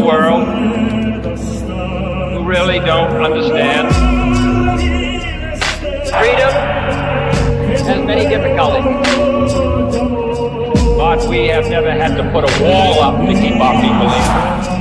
world who really don't understand. Freedom has many difficulties, but we have never had to put a wall up to keep our people in.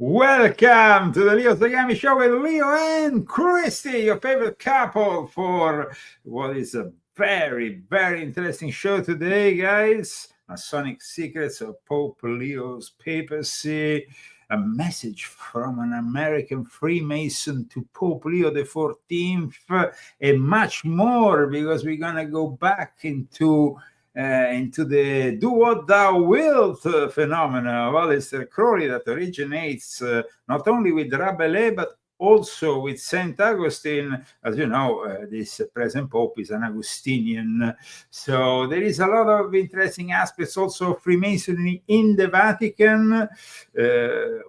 Welcome to the Leo Zagami Show with Leo and Christy, your favorite couple, for what is a very, very interesting show today, guys. Masonic Secrets of Pope Leo's Papacy, a message from an American Freemason to Pope Leo XIV, and much more, because we're going to go back into the do what thou wilt phenomena of Aleister Crowley that originates not only with Rabelais but also with St. Augustine. As you know, this present Pope is an Augustinian. So there is a lot of interesting aspects also of Freemasonry in the Vatican.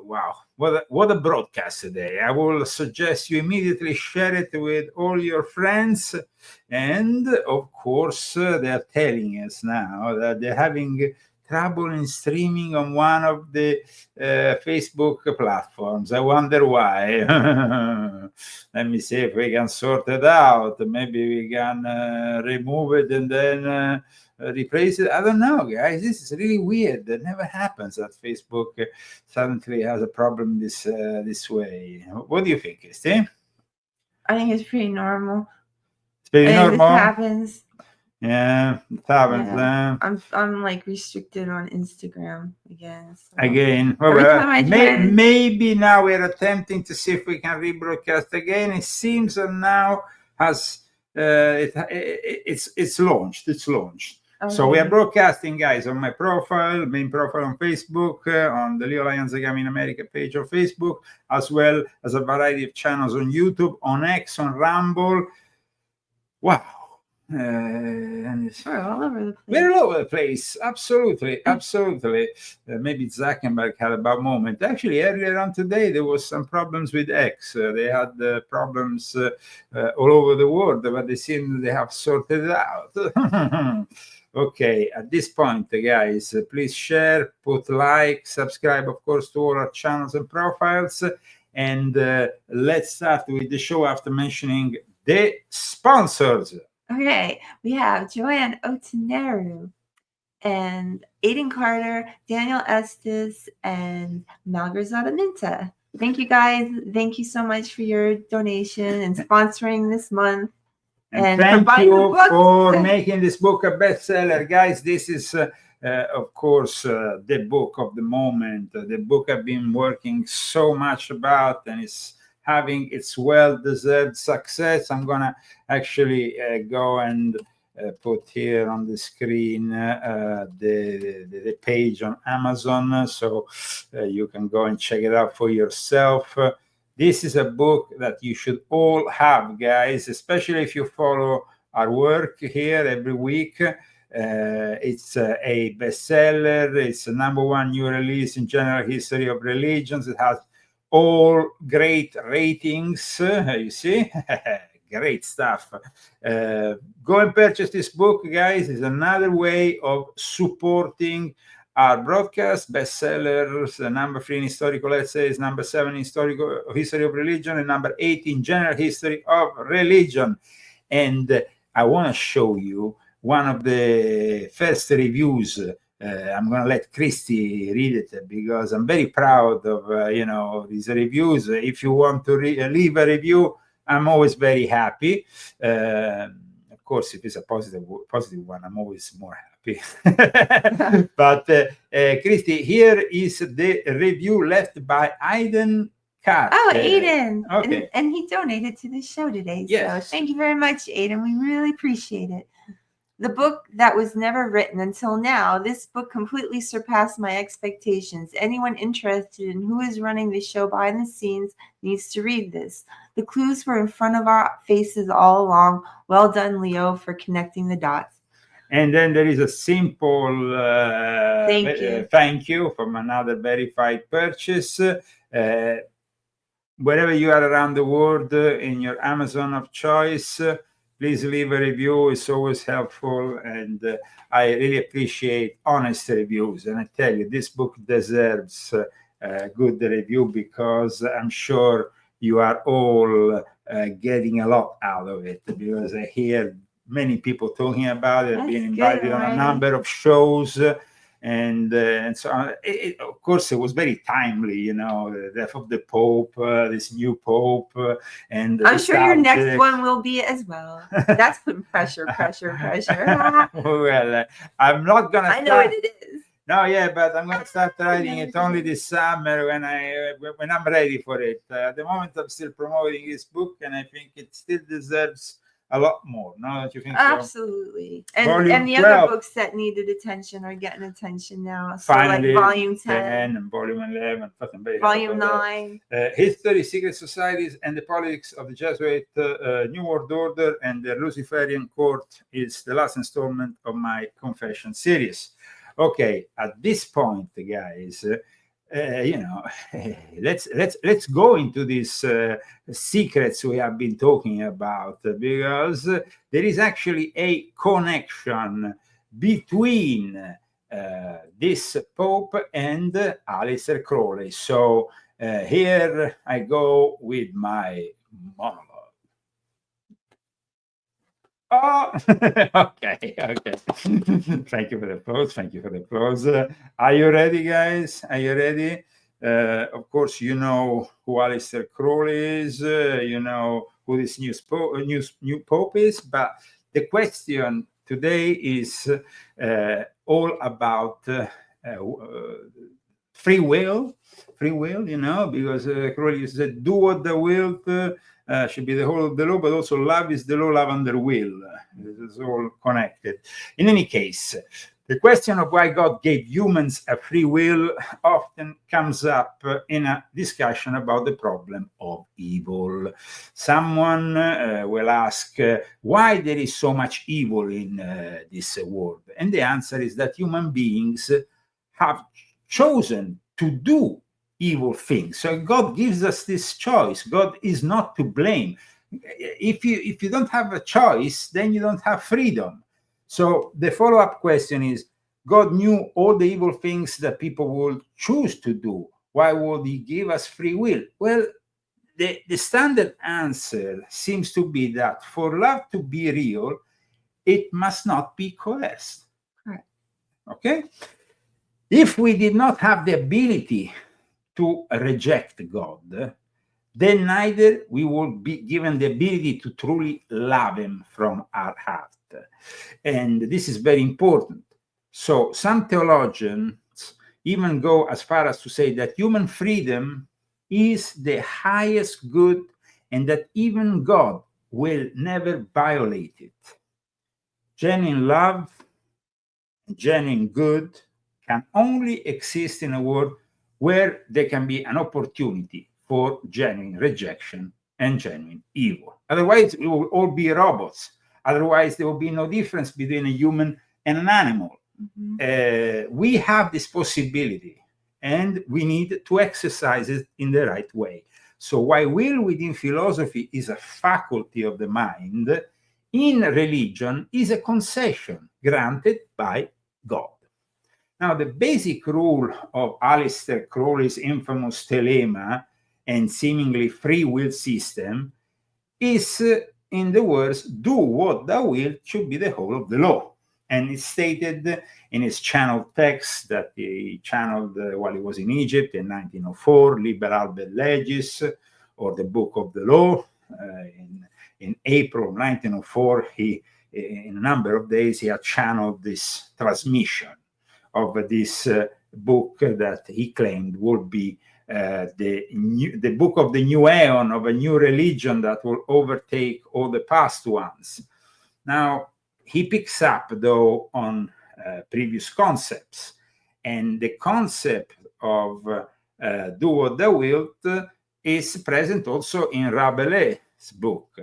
Wow, what a broadcast today. I will suggest you immediately share it with all your friends. And of course, they're telling us now that they're having trouble in streaming on one of the Facebook platforms. I wonder why. Let me see if we can sort it out. Maybe we can remove it and then replace it. I don't know, guys. This is really weird. That never happens that Facebook suddenly has a problem this way. What do you think, Christy? I think it's pretty normal. It's pretty normal. This happens. Yeah, it happens. Yeah. I'm like restricted on Instagram again. So. Again, well, maybe now we're attempting to see if we can rebroadcast again. It seems that now has it's launched. It's launched. Okay. So we are broadcasting, guys, on my profile, main profile on Facebook, on the Leo Lion Zagami in America page on Facebook, as well as a variety of channels on YouTube, on X, on Rumble. Wow. And it's all over the place. We're all over the place. Absolutely. Maybe Zuckerberg had a bad moment. Actually, earlier on today, there was some problems with X. They had problems all over the world, but they seem they have sorted it out. Okay, at this point, guys, please share, put like, subscribe, of course, to all our channels and profiles. And let's start with the show after mentioning the sponsors. Okay, we have Joanne Oteneru and Aiden Carter, Daniel Estes, and Malgorzata Minta. Thank you guys. Thank you so much for your donation and sponsoring this month. And for thank buying the you books. for making this book a bestseller, guys. This is, of course, the book of the moment, the book I've been working so much about, and it's having its well-deserved success. I'm gonna actually go and put here on the screen the page on Amazon, so you can go and check it out for yourself. This is a book that you should all have, guys, especially if you follow our work here every week. It's a bestseller. It's the #1 new release in general history of religions. It has all great ratings. You see? Great stuff. Go and purchase this book, guys. It's another way of supporting our broadcast. Bestsellers, #3 in historical essays, #7 in historical history of religion, and #8 in general history of religion. And I want to show you one of the first reviews. I'm going to let Christy read it because I'm very proud of these reviews. If you want to leave a review, I'm always very happy. Of course, if it's a positive one, I'm always more happy. But Christy, here is the review left by Aiden Cat. Oh, Aiden. Okay. And he donated to the show today. Yes. So thank you very much, Aiden. We really appreciate it. The book that was never written until now, this book completely surpassed my expectations. Anyone interested in who is running the show behind the scenes needs to read this. The clues were in front of our faces all along. Well done, Leo, for connecting the dots. And then there is a simple thank you from another verified purchase. Wherever you are around the world, in your Amazon of choice, please leave a review. It's always helpful, and I really appreciate honest reviews. And I tell you, this book deserves a good review because I'm sure you are all getting a lot out of it, because I hear many people talking about it. I've been invited on a number of shows. And so on. Of course, it was very timely, the death of the Pope, this new Pope, and I'm sure your next one will be as well. That's putting pressure. Well, I'm not gonna. I know what it is. No, yeah, but I'm gonna start writing it only this summer when I'm ready for it. At the moment, I'm still promoting this book, and I think it still deserves a lot more. No, don't you think so? Absolutely. And the other books that needed attention are getting attention now. So finally, like volume 10 and volume 11, volume 9. History, Secret Societies, and the Politics of the Jesuit New World Order and the Luciferian Court is the last installment of my confession series. Okay, at this point, guys, let's go into these secrets we have been talking about, because there is actually a connection between this Pope and Aleister Crowley. So here I go with my monologue. Oh, okay. Thank you for the applause. Are you ready, guys? Are you ready? Of course, you know who Aleister Crowley is. You know who this new Pope is. But the question today is all about free will. Because Crowley said, "Do what thou wilt." Should be the whole of the law, but also love is the law, love under will. This is all connected. In any case, the question of why God gave humans a free will often comes up in a discussion about the problem of evil. Someone will ask why there is so much evil in this world. And the answer is that human beings have chosen to do evil things. So God gives us this choice. God is not to blame. If you don't have a choice, then you don't have freedom. So the follow-up question is, God knew all the evil things that people would choose to do. Why would he give us free will? Well, the standard answer seems to be that for love to be real, it must not be coerced. Correct. Okay? If we did not have the ability to reject God, then neither we will be given the ability to truly love him from our heart. And this is very important. So some theologians even go as far as to say that human freedom is the highest good and that even God will never violate it. Genuine love, genuine good can only exist in a world where there can be an opportunity for genuine rejection and genuine evil. Otherwise, we will all be robots. Otherwise, there will be no difference between a human and an animal. We have this possibility and we need to exercise it in the right way. So while will within philosophy is a faculty of the mind, in religion is a concession granted by God. Now, the basic rule of Aleister Crowley's infamous telemma and seemingly free will system is, in the words, do what thou wilt should be the whole of the law. And it's stated in his channeled text that he channeled while he was in Egypt in 1904, Liber Albert Legis, or the Book of the Law. In April 1904, he, in a number of days, he had channeled this transmission of this book that he claimed would be the book of the new aeon, of a new religion that will overtake all the past ones. Now, he picks up, though, on previous concepts, and the concept of do what thou wilt is present also in Rabelais' book,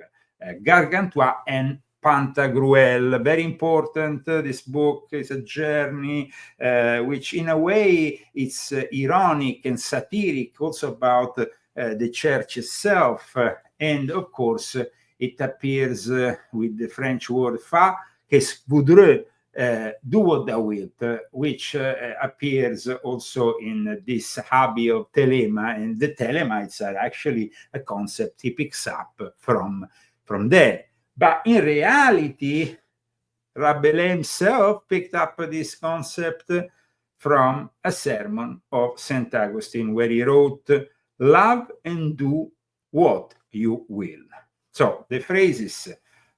Gargantua and Pantagruel. Very important. This book is a journey which, in a way, it's ironic and satiric, also about the church itself. And, of course, it appears with the French word fa, qu'est-ce voudreux, do what thou wilt, which appears also in this hobby of telemma, and the telemites are actually a concept he picks up from there. But in reality, Rabelais himself picked up this concept from a sermon of St. Augustine, where he wrote, love and do what you will. So the phrases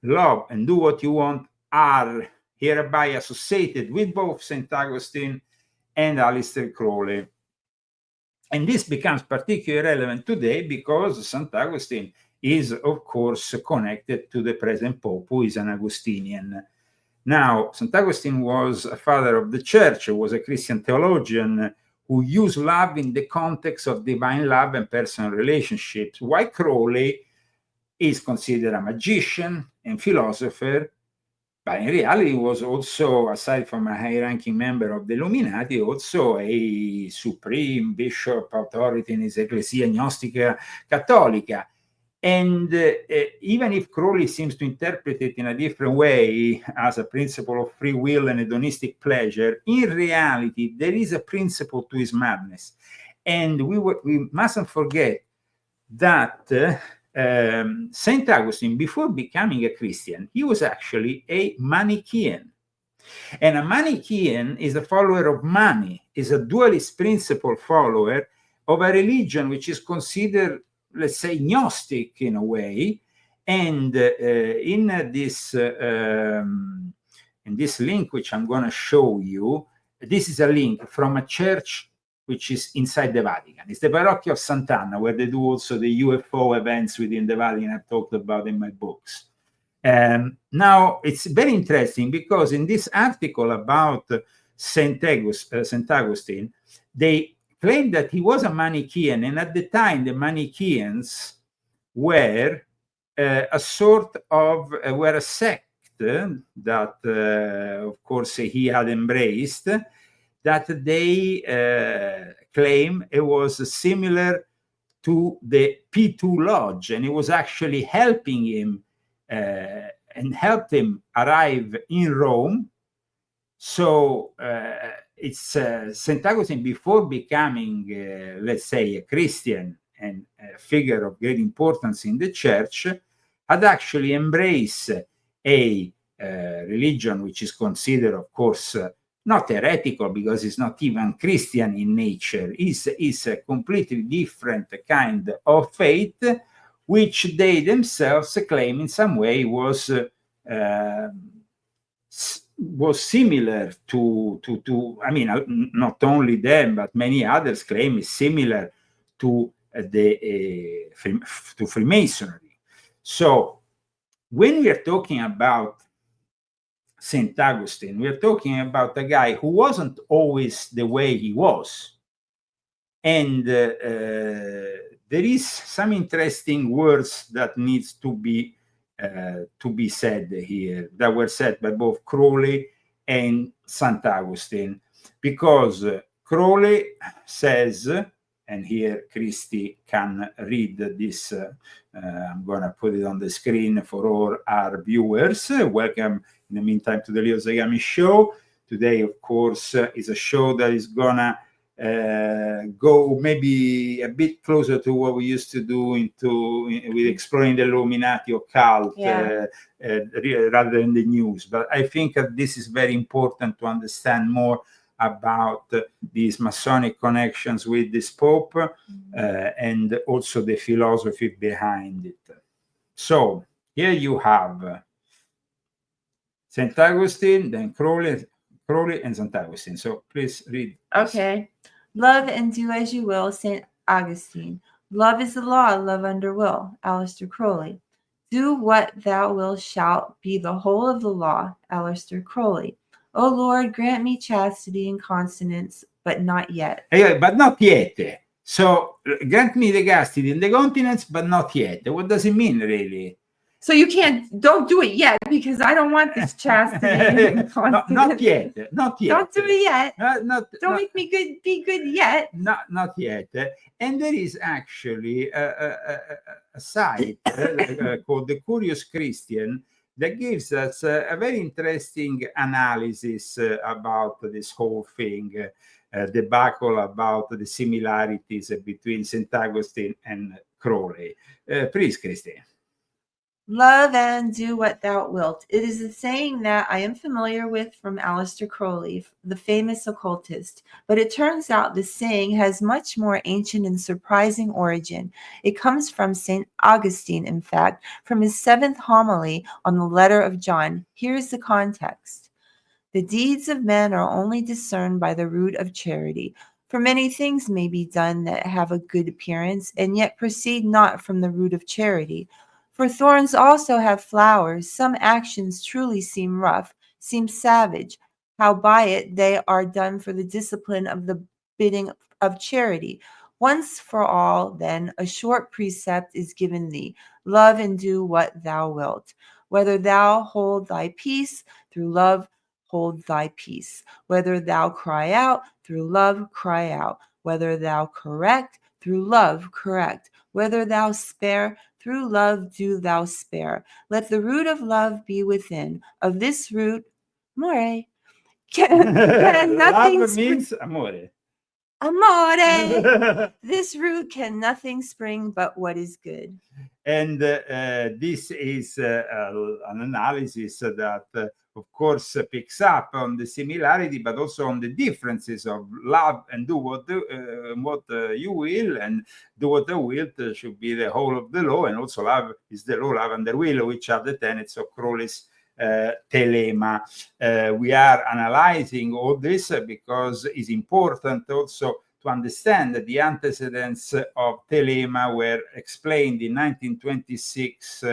love and do what you want are hereby associated with both St. Augustine and Aleister Crowley. And this becomes particularly relevant today because St. Augustine is, of course, connected to the present Pope, who is an Augustinian. Now, St. Augustine was a father of the church, was a Christian theologian who used love in the context of divine love and personal relationships, while Crowley is considered a magician and philosopher, but in reality was also, aside from a high-ranking member of the Illuminati, also a supreme bishop authority in his Ecclesia Gnostica Cattolica. And even if Crowley seems to interpret it in a different way as a principle of free will and hedonistic pleasure, in reality, there is a principle to his madness. And we mustn't forget that St. Augustine, before becoming a Christian, he was actually a Manichaean. And a Manichaean is a follower of Mani, is a dualist principle follower of a religion which is considered, let's say, Gnostic in a way. And in this link, which I'm going to show you, this is a link from a church which is inside the Vatican. It's the Parrocchio of Sant'Anna, where they do also the UFO events within the Vatican I've talked about in my books. Now, it's very interesting because in this article about St. Augustine, they claim that he was a Manichaean, and at the time, the Manichaeans were a sort of, were a sect that, of course, he had embraced, that they claim it was similar to the P2 Lodge, and it was actually helping him and helped him arrive in Rome. So it's St. Augustine, before becoming, let's say, a Christian and a figure of great importance in the church, had actually embraced a religion which is considered, of course, not heretical because it's not even Christian in nature. It's a completely different kind of faith, which they themselves claim in some way was similar to I mean, not only them, but many others claim is similar to to Freemasonry. So when we are talking about St. Augustine, we are talking about a guy who wasn't always the way he was. And there is some interesting words that needs to be said here, that were said by both Crowley and St. Augustine, because Crowley says, and here Christy can read this, I'm going to put it on the screen for all our viewers. Welcome in the meantime to the Leo Zagami show. Today, of course, is a show that is going to go maybe a bit closer to what we used to do with exploring the Illuminati occult, rather than the news. But I think that this is very important to understand more about these Masonic connections with this Pope, and also the philosophy behind it. So here you have St. Augustine, then Crowley and St. Augustine. So please read. Okay. Love and do as you will, St. Augustine. Love is the law, love under will, Aleister Crowley. Do what thou wilt shalt be the whole of the law, Aleister Crowley. O Lord, grant me chastity and continence, but not yet. But not yet. So grant me the chastity and the continence, but not yet. What does it mean, really? So you don't do it yet, because I don't want this chastity and continence. Not yet. Don't do it yet. Don't make me be good yet. Not yet. And there is actually a site called The Curious Christian that gives us a very interesting analysis about this whole thing, debacle about the similarities between St. Augustine and Crowley. Please, Christine. Love and do what thou wilt. It is a saying that I am familiar with from Aleister Crowley, the famous occultist, but it turns out this saying has much more ancient and surprising origin. It comes from St. Augustine, in fact, from his 7th homily on the letter of John. Here's the context. The deeds of men are only discerned by the root of charity. For many things may be done that have a good appearance, and yet proceed not from the root of charity. For thorns also have flowers. Some actions truly seem rough, seem savage, howbeit they are done for the discipline of the bidding of charity. Once for all, then, a short precept is given thee. Love and do what thou wilt. Whether thou hold thy peace, through love hold thy peace. Whether thou cry out, through love cry out. Whether thou correct, through love correct. Whether thou spare, through love do thou spare. Let the root of love be within. Of this root, amore. Can nothing Love means amore. Amore. This root can nothing spring but what is good. And this is an analysis that, of course, picks up on the similarity, but also on the differences of love and do what you will, and do what thou wilt should be the whole of the law, and also love is the law, love under will, which are the tenets of Crowley's telema. We are analyzing all this because it's important also to understand that the antecedents of telema were explained in 1926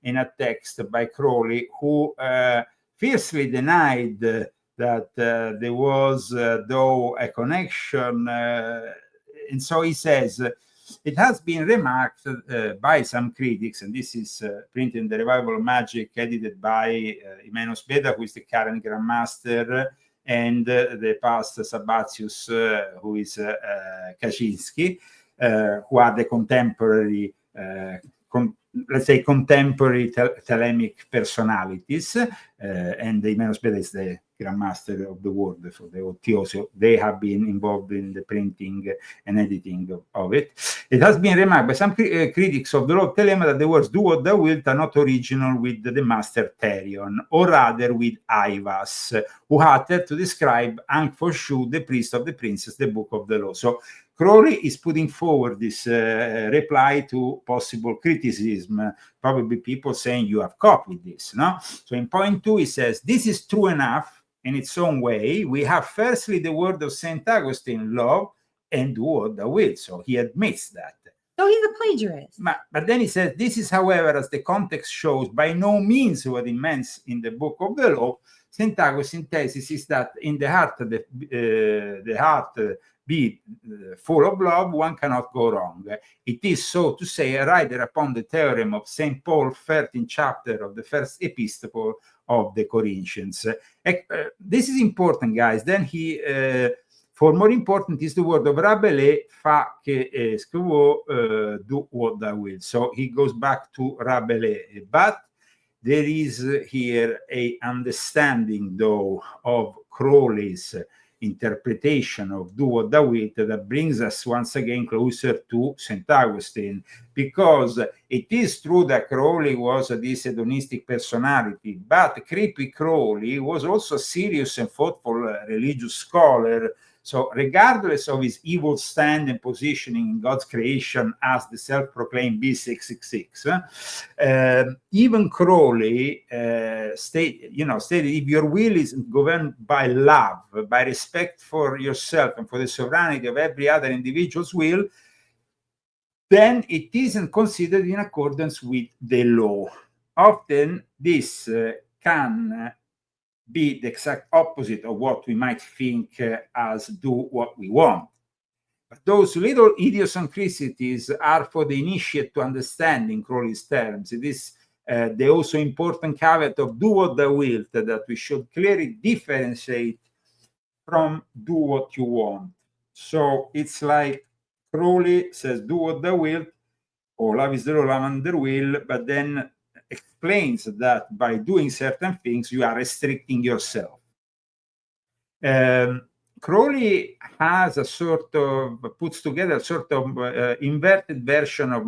in a text by Crowley, who fiercely denied that there was, though, a connection. And so he says, it has been remarked by some critics, and this is printed in the Revival of Magic, edited by Imenos Beda, who is the current Grand Master, and the past Sabbatius, who is Kaczynski, who are the contemporary, let's say, contemporary Thelemic personalities, and the Imenos Beda is the grandmaster of the world for the OT. So they have been involved in the printing and editing of it. It has been remarked by some critics of the law of Telema that the words "do what thou wilt" are not original with the master Therion, or rather with Ivas, who uttered to describe Ankh for Shu, the priest of the princess, the book of the law. So Crowley is putting forward this reply to possible criticism, probably people saying you have copied this. No? So in point 2, he says, this is true enough in its own way. We have firstly the word of St. Augustine, love and do what thou wilt. So he admits that. So he's a plagiarist. But then he says, this is, however, as the context shows, by no means what it means in the book of the law. St. Augustine's thesis is that in the heart, the heart be full of love, one cannot go wrong. It is, so to say, a rider upon the theorem of St. Paul, 13th chapter of the first epistle of the Corinthians. This is important, guys. Then he, for more important, is the word of Rabelais, fa che scrivo, do what thou wilt. So he goes back to Rabelais. But there is here a understanding, though, of Crowley's interpretation of do what thou wilt that brings us once again closer to St. Augustine, because it is true that Crowley was this hedonistic personality, but creepy Crowley was also a serious and thoughtful religious scholar. So regardless of his evil stand and positioning in God's creation as the self-proclaimed B666, even Crowley stated, if your will is governed by love, by respect for yourself and for the sovereignty of every other individual's will, then it isn't considered in accordance with the law. Often this can be the exact opposite of what we might think as do what we want. But those little idiosyncrasies are for the initiate to understanding Crowley's terms. It is the also important caveat of do what thou wilt that we should clearly differentiate from do what you want. So it's like Crowley says do what thou wilt, or love is the law, love under will, but then explains that by doing certain things you are restricting yourself. Crowley has puts together a sort of inverted version of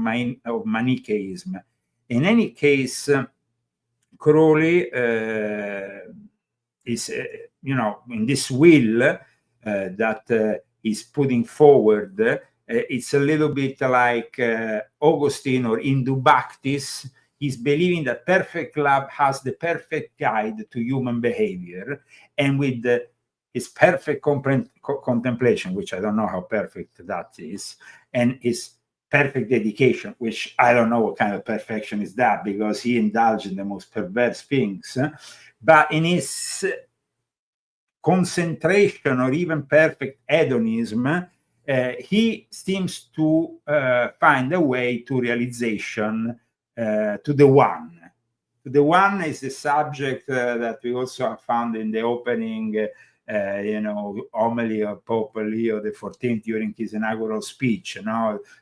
Manichaeism. In any case, Crowley is, in this will that he's putting forward, it's a little bit like Augustine or Indubactis. He's believing that perfect love has the perfect guide to human behavior, and with his perfect contemplation, which I don't know how perfect that is, and his perfect dedication, which I don't know what kind of perfection is that, because he indulged in the most perverse things. But in his concentration or even perfect hedonism, he seems to find a way to realization, to the one. The one is the subject that we also have found in the opening, homily of Pope Leo XIV during his inaugural speech.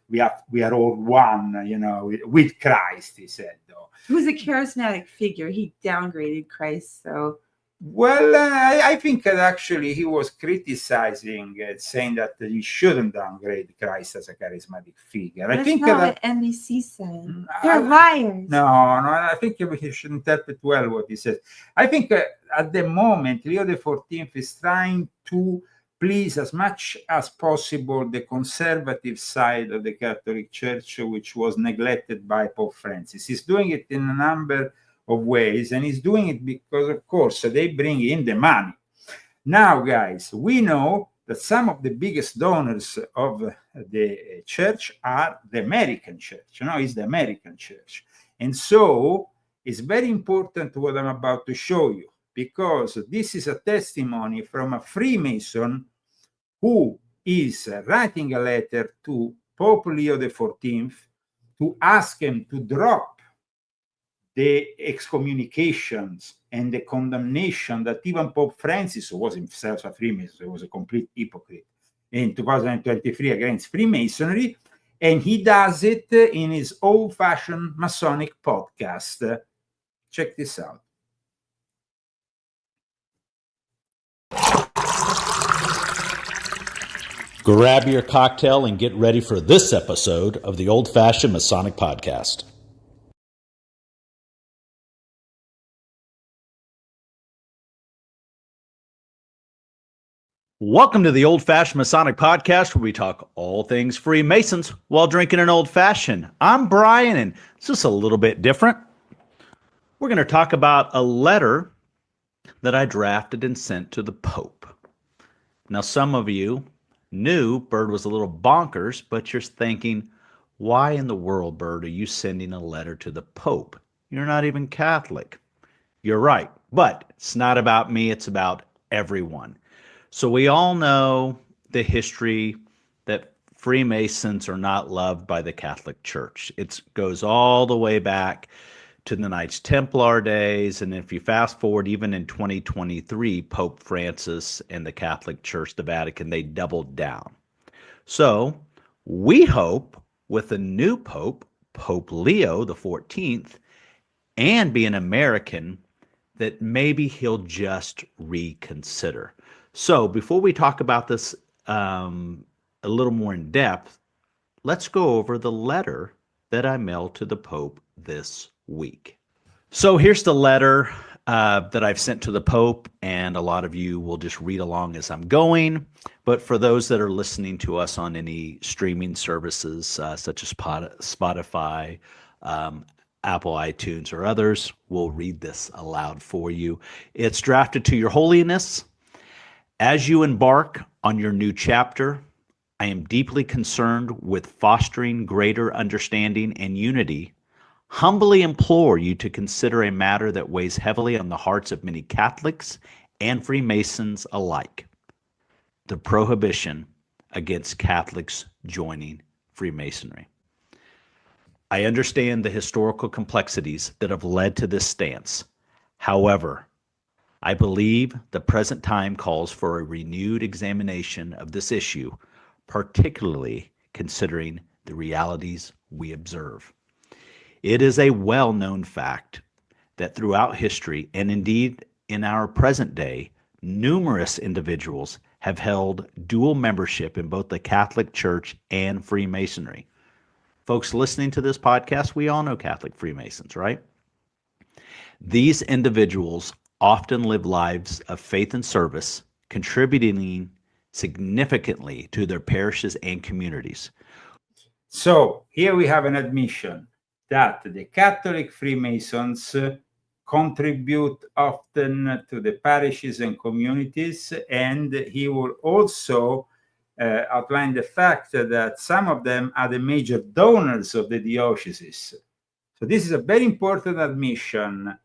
We are all one, with Christ, he said. Though. Who's a charismatic figure? He downgraded Christ, so. Well, I think that actually he was criticizing, saying that he shouldn't downgrade Christ as a charismatic figure. That's I think not that what NBC said. They're liars. No, I think he should interpret well what he says. I think at the moment, Leo XIV is trying to please as much as possible the conservative side of the Catholic Church, which was neglected by Pope Francis. He's doing it in a number of ways, and he's doing it because, of course, they bring in the money. Now, guys, we know that some of the biggest donors of the church are the American church. It's the American church. And so it's very important what I'm about to show you, because this is a testimony from a Freemason who is writing a letter to Pope Leo XIV to ask him to drop the excommunications and the condemnation that even Pope Francis, who was himself a Freemason, was a complete hypocrite, in 2023 against Freemasonry, and he does it in his old-fashioned Masonic podcast. Check this out. Grab your cocktail and get ready for this episode of the Old Fashioned Masonic Podcast. Welcome to the Old Fashioned Masonic Podcast, where we talk all things Freemasons while drinking an old fashioned. I'm Brian, and it's just a little bit different. We're going to talk about a letter that I drafted and sent to the Pope. Now, some of you knew Bird was a little bonkers, but you're thinking, why in the world, Bird, are you sending a letter to the Pope? You're not even Catholic. You're right, but it's not about me, it's about everyone. So we all know the history that Freemasons are not loved by the Catholic Church. It goes all the way back to the Knights Templar days, and if you fast forward, even in 2023, Pope Francis and the Catholic Church, the Vatican, they doubled down. So we hope with the new Pope, Pope Leo the 14th, and being American, that maybe he'll just reconsider. So before we talk about this a little more in depth, let's go over the letter that I mailed to the Pope this week. So here's the letter that I've sent to the Pope, and a lot of you will just read along as I'm going. But for those that are listening to us on any streaming services such as Spotify, Apple iTunes, or others, we'll read this aloud for you. It's drafted to Your Holiness. As you embark on your new chapter, I am deeply concerned with fostering greater understanding and unity. Humbly implore you to consider a matter that weighs heavily on the hearts of many Catholics and Freemasons alike: the prohibition against Catholics joining Freemasonry. I understand the historical complexities that have led to this stance. However, I believe the present time calls for a renewed examination of this issue, particularly considering the realities we observe. It is a well-known fact that throughout history, and indeed in our present day, numerous individuals have held dual membership in both the Catholic Church and Freemasonry. Folks listening to this podcast, we all know Catholic Freemasons, right? These individuals often live lives of faith and service, contributing significantly to their parishes and communities. So here we have an admission that the Catholic Freemasons contribute often to the parishes and communities, and he will also outline the fact that some of them are the major donors of the dioceses. So this is a very important admission.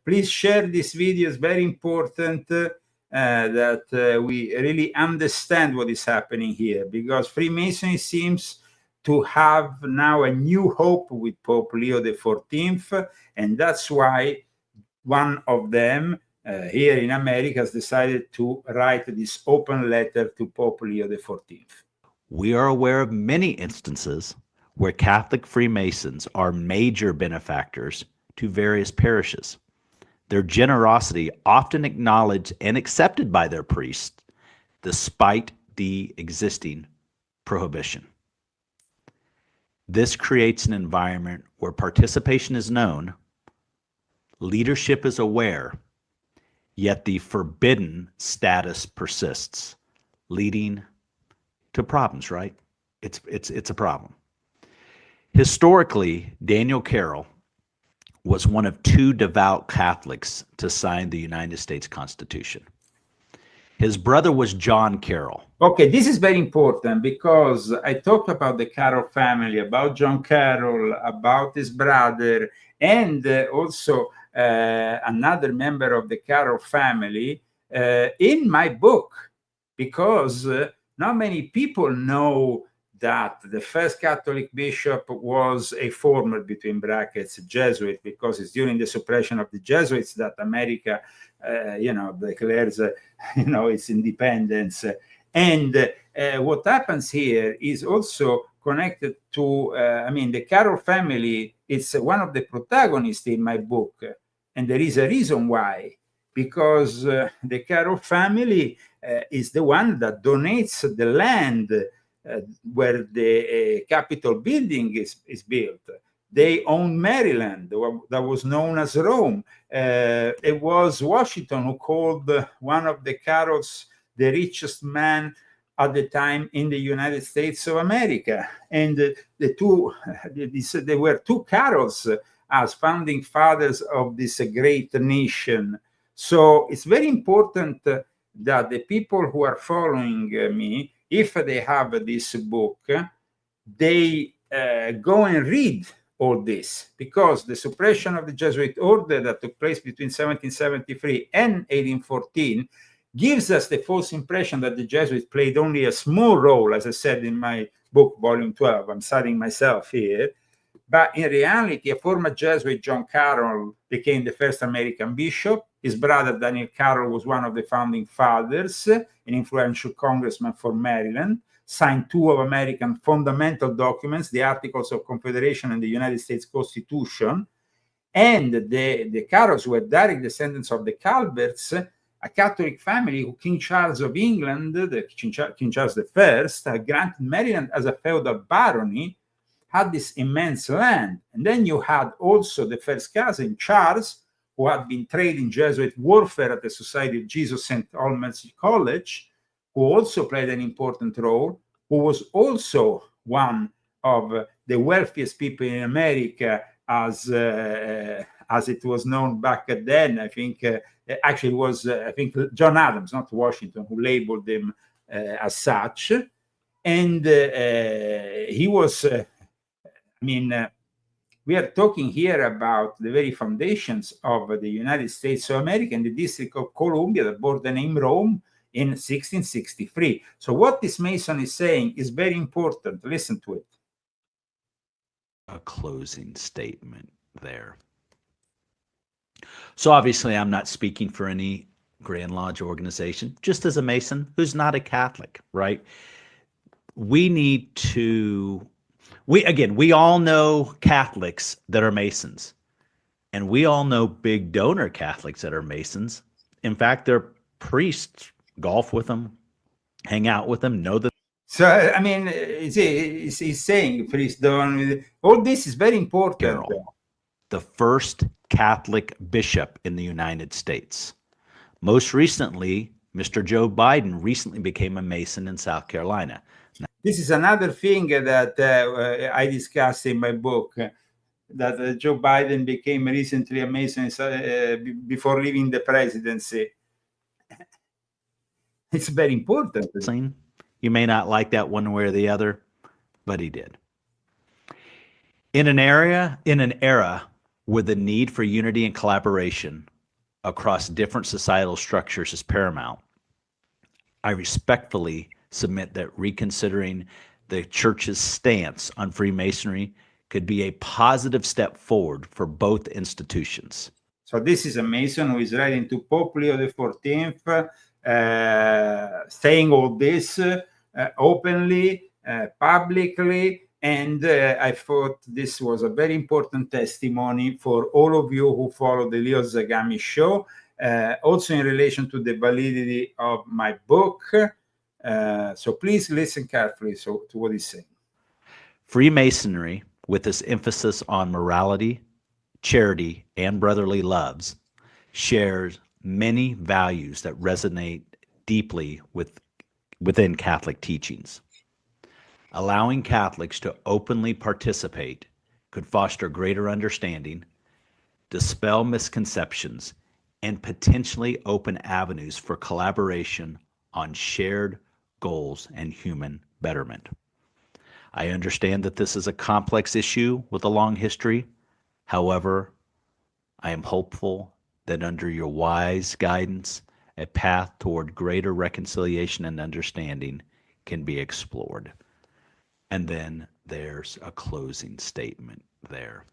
Please share this video. It's very important that we really understand what is happening here, because Freemasonry seems to have now a new hope with Pope Leo the 14th, and that's why one of them here in America has decided to write this open letter to Pope Leo the 14th. We are aware of many instances where Catholic Freemasons are major benefactors to various parishes. Their generosity often acknowledged and accepted by their priests, despite the existing prohibition. This creates an environment where participation is known, leadership is aware, yet the forbidden status persists, leading to problems, right? It's a problem. Historically, Daniel Carroll was one of two devout Catholics to sign the United States Constitution. His brother was John Carroll. Okay, this is very important because I talked about the Carroll family, about John Carroll, about his brother, and also another member of the Carroll family in my book, because not many people know that the first Catholic bishop was a former, between brackets, Jesuit, because it's during the suppression of the Jesuits that America, declares, its independence. And what happens here is also connected to, the Carroll family. It's one of the protagonists in my book. And there is a reason why, because the Carroll family is the one that donates the land where the Capitol building is built. They own Maryland, that was known as Rome. It was Washington who called one of the Carols the richest man at the time in the United States of America. And there were two Carols as founding fathers of this great nation. So it's very important that the people who are following me, if they have this book, they go and read all this, because the suppression of the Jesuit order that took place between 1773 and 1814 gives us the false impression that the Jesuits played only a small role, as I said in my book, volume 12. I'm citing myself here. But in reality, a former Jesuit, John Carroll, became the first American bishop. His brother, Daniel Carroll, was one of the founding fathers, an influential congressman for Maryland, signed two of American fundamental documents, the Articles of Confederation and the United States Constitution. And the Carrolls were direct descendants of the Calverts, a Catholic family who King Charles of England, King Charles I, had granted Maryland as a feudal barony, had this immense land. And then you had also the first cousin, Charles, who had been trained in Jesuit warfare at the Society of Jesus St. Almond's College, who also played an important role, who was also one of the wealthiest people in America, as it was known back then. I think actually it was I think John Adams, not Washington, who labeled him as such. And he was, we are talking here about the very foundations of the United States of America and the District of Columbia that bore the name Rome in 1663. So what this Mason is saying is very important. Listen to it. A closing statement there. So obviously I'm not speaking for any Grand Lodge organization, just as a Mason who's not a Catholic, right? We need to, we all know Catholics that are Masons, and we all know big donor Catholics that are Masons. In fact, their priests golf with them, hang out with them, know that. So, I mean, he's saying, priest don't, all this is very important. Arról, the first Catholic bishop in the United States. Most recently, Mr. Joe Biden recently became a Mason in South Carolina. Now, this is another thing that I discussed in my book, that Joe Biden became recently a Mason before leaving the presidency. It's very important. You may not like that one way or the other, but he did. In an era where the need for unity and collaboration across different societal structures is paramount, I respectfully submit that reconsidering the church's stance on Freemasonry could be a positive step forward for both institutions. So this is a Mason who is writing to Pope Leo XIV, saying all this openly, publicly, and I thought this was a very important testimony for all of you who follow the Leo Zagami show, also in relation to the validity of my book. So please listen carefully to what he's saying. Freemasonry, with its emphasis on morality, charity, and brotherly loves, shares many values that resonate deeply within Catholic teachings. Allowing Catholics to openly participate could foster greater understanding, dispel misconceptions, and potentially open avenues for collaboration on shared goals and human betterment. I understand that this is a complex issue with a long history. However, I am hopeful that under your wise guidance, a path toward greater reconciliation and understanding can be explored. And then there's a closing statement there.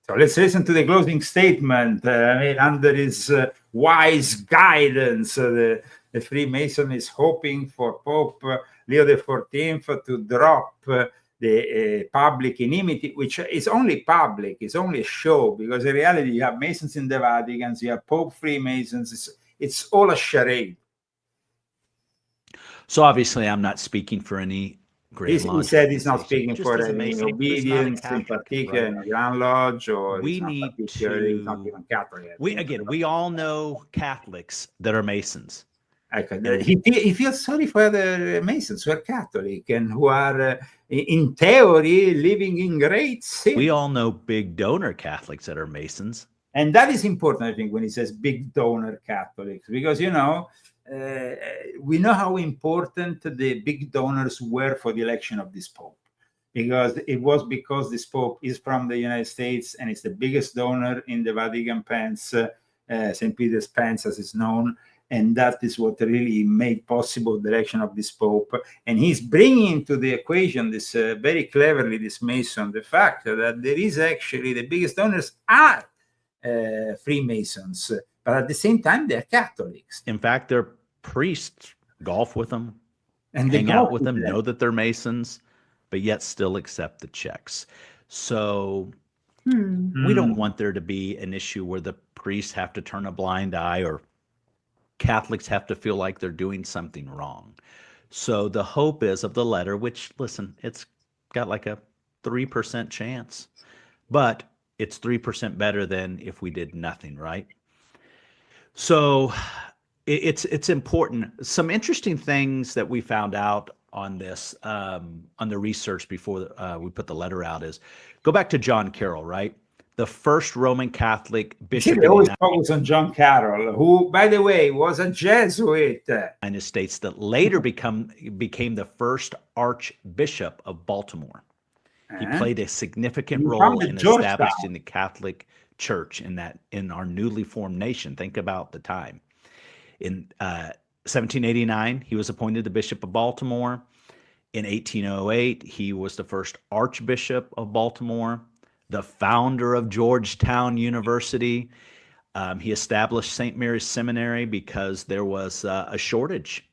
So let's listen to the closing statement. Under his wise guidance, the Freemason is hoping for Pope Leo XIV to drop the public enmity, which is only public, it's only a show, because in reality you have Masons in the Vatican, you have Pope Freemasons, it's all a charade. So obviously, I'm not speaking for any Grand He Lodge said he's not organization, speaking just for as a any Mason, but it's not a obedience in Catholic, particular right? in a Grand Lodge, or We he's not need particularly, he's not to. even Catholic. I think. We all know Catholics that are Masons. He feels sorry for the Masons who are Catholic and who are, in theory, living in great sin. We all know big donor Catholics that are Masons. And that is important, I think, when he says big donor Catholics, because, we know how important the big donors were for the election of this Pope, because this Pope is from the United States and is the biggest donor in the Vatican Pence, St. Peter's Pence, as it's known. And that is what really made possible the election of this Pope. And he's bringing into the equation this very cleverly, this Mason, the fact that there is actually the biggest donors are Freemasons, but at the same time, they're Catholics. In fact, their priests golf with them, and hang out with them, know that they're Masons, but yet still accept the checks. So we don't want there to be an issue where the priests have to turn a blind eye or Catholics have to feel like they're doing something wrong. So the hope is of the letter, which, listen, it's got like a 3% chance, but it's 3% better than if we did nothing, right? So it's important. Some interesting things that we found out on this, on the research before we put the letter out is, go back to John Carroll, right? The first Roman Catholic bishop. They always focus on John Carroll, who, by the way, was a Jesuit. United States that later became the first Archbishop of Baltimore. He played a significant role in establishing the Catholic Church in our newly formed nation. Think about the time. In 1789, he was appointed the Bishop of Baltimore. In 1808, he was the first Archbishop of Baltimore, the founder of Georgetown University. He established St. Mary's Seminary because there was a shortage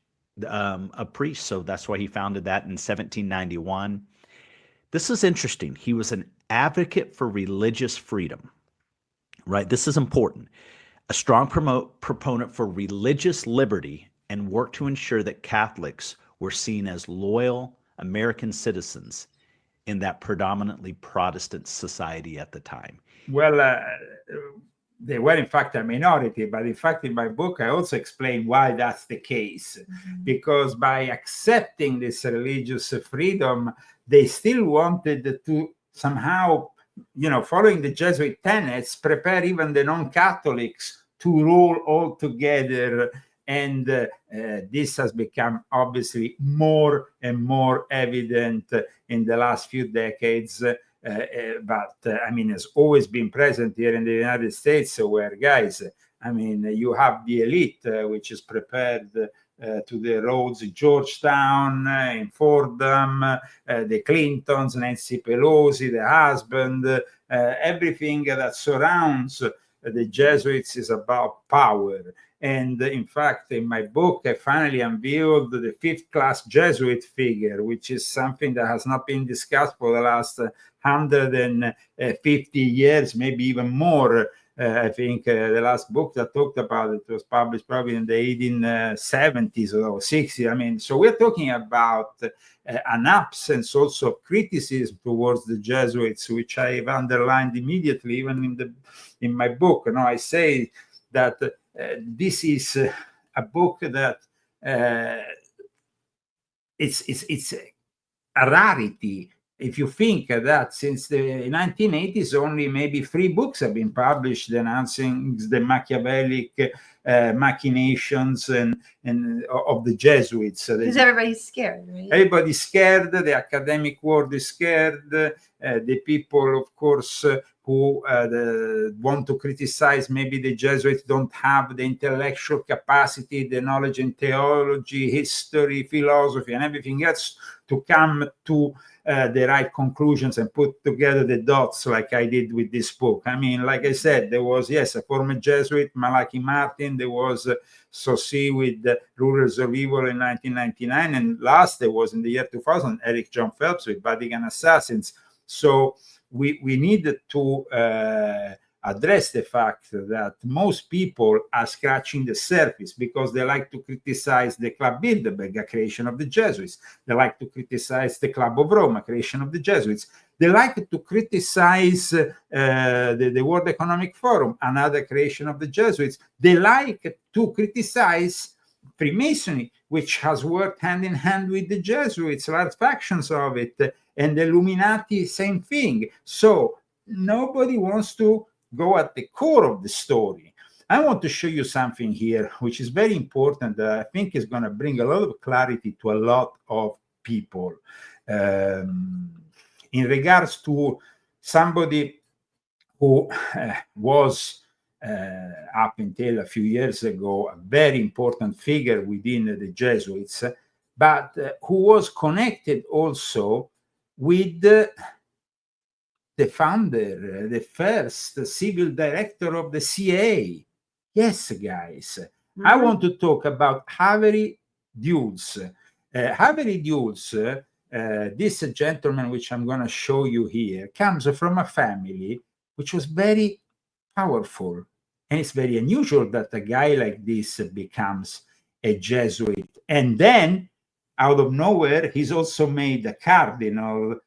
of priests. So that's why he founded that in 1791. This is interesting. He was an advocate for religious freedom, right? This is important. A strong proponent for religious liberty and worked to ensure that Catholics were seen as loyal American citizens in that predominantly Protestant society at the time. Well, they were in fact a minority, but in fact in my book I also explain why that's the case. Because by accepting this religious freedom, they still wanted to somehow, following the Jesuit tenets, prepare even the non-Catholics to rule all together. And this has become obviously more and more evident in the last few decades. But has always been present here in the United States, where, guys, you have the elite, which is prepared to the roads in Georgetown, in Fordham, the Clintons, Nancy Pelosi, the husband, everything that surrounds the Jesuits is about power. And in fact, in my book, I finally unveiled the fifth-class Jesuit figure, which is something that has not been discussed for the last 150 years, maybe even more. I think the last book that talked about it was published probably in the 1870s or 60s. So we're talking about an absence also of criticism towards the Jesuits, which I have underlined immediately, even in my book. I say that this is a book that it's a rarity. If you think that since the 1980s, only maybe 3 books have been published denouncing the Machiavellic machinations and of the Jesuits. Because everybody's scared, right? Everybody's scared. The academic world is scared. The people, of course, who want to criticize maybe the Jesuits don't have the intellectual capacity, the knowledge in theology, history, philosophy, and everything else to come to the right conclusions and put together the dots like I did with this book. Like I said, there was, yes, a former Jesuit, Malachi Martin. There was Saucy with Rulers of Evil in 1999. And last, there was in the year 2000, Eric John Phelps with Vatican Assassins. So we needed to address the fact that most people are scratching the surface because they like to criticize the Club Bilderberg, a creation of the Jesuits. They like to criticize the Club of Rome, a creation of the Jesuits. They like to criticize the World Economic Forum, another creation of the Jesuits. They like to criticize Freemasonry, which has worked hand in hand with the Jesuits, large factions of it, and the Illuminati, same thing. So nobody wants to go at the core of the story. I want to show you something here, which is very important, that I think is going to bring a lot of clarity to a lot of people. In regards to somebody who was, up until a few years ago, a very important figure within the Jesuits, but who was connected also with the founder, the first civil director of the CIA. Yes, guys. I want to talk about Avery Dulles. Avery Dulles, this gentleman, which I'm going to show you here, comes from a family which was very powerful. And it's very unusual that a guy like this becomes a Jesuit. And then, out of nowhere, he's also made a cardinal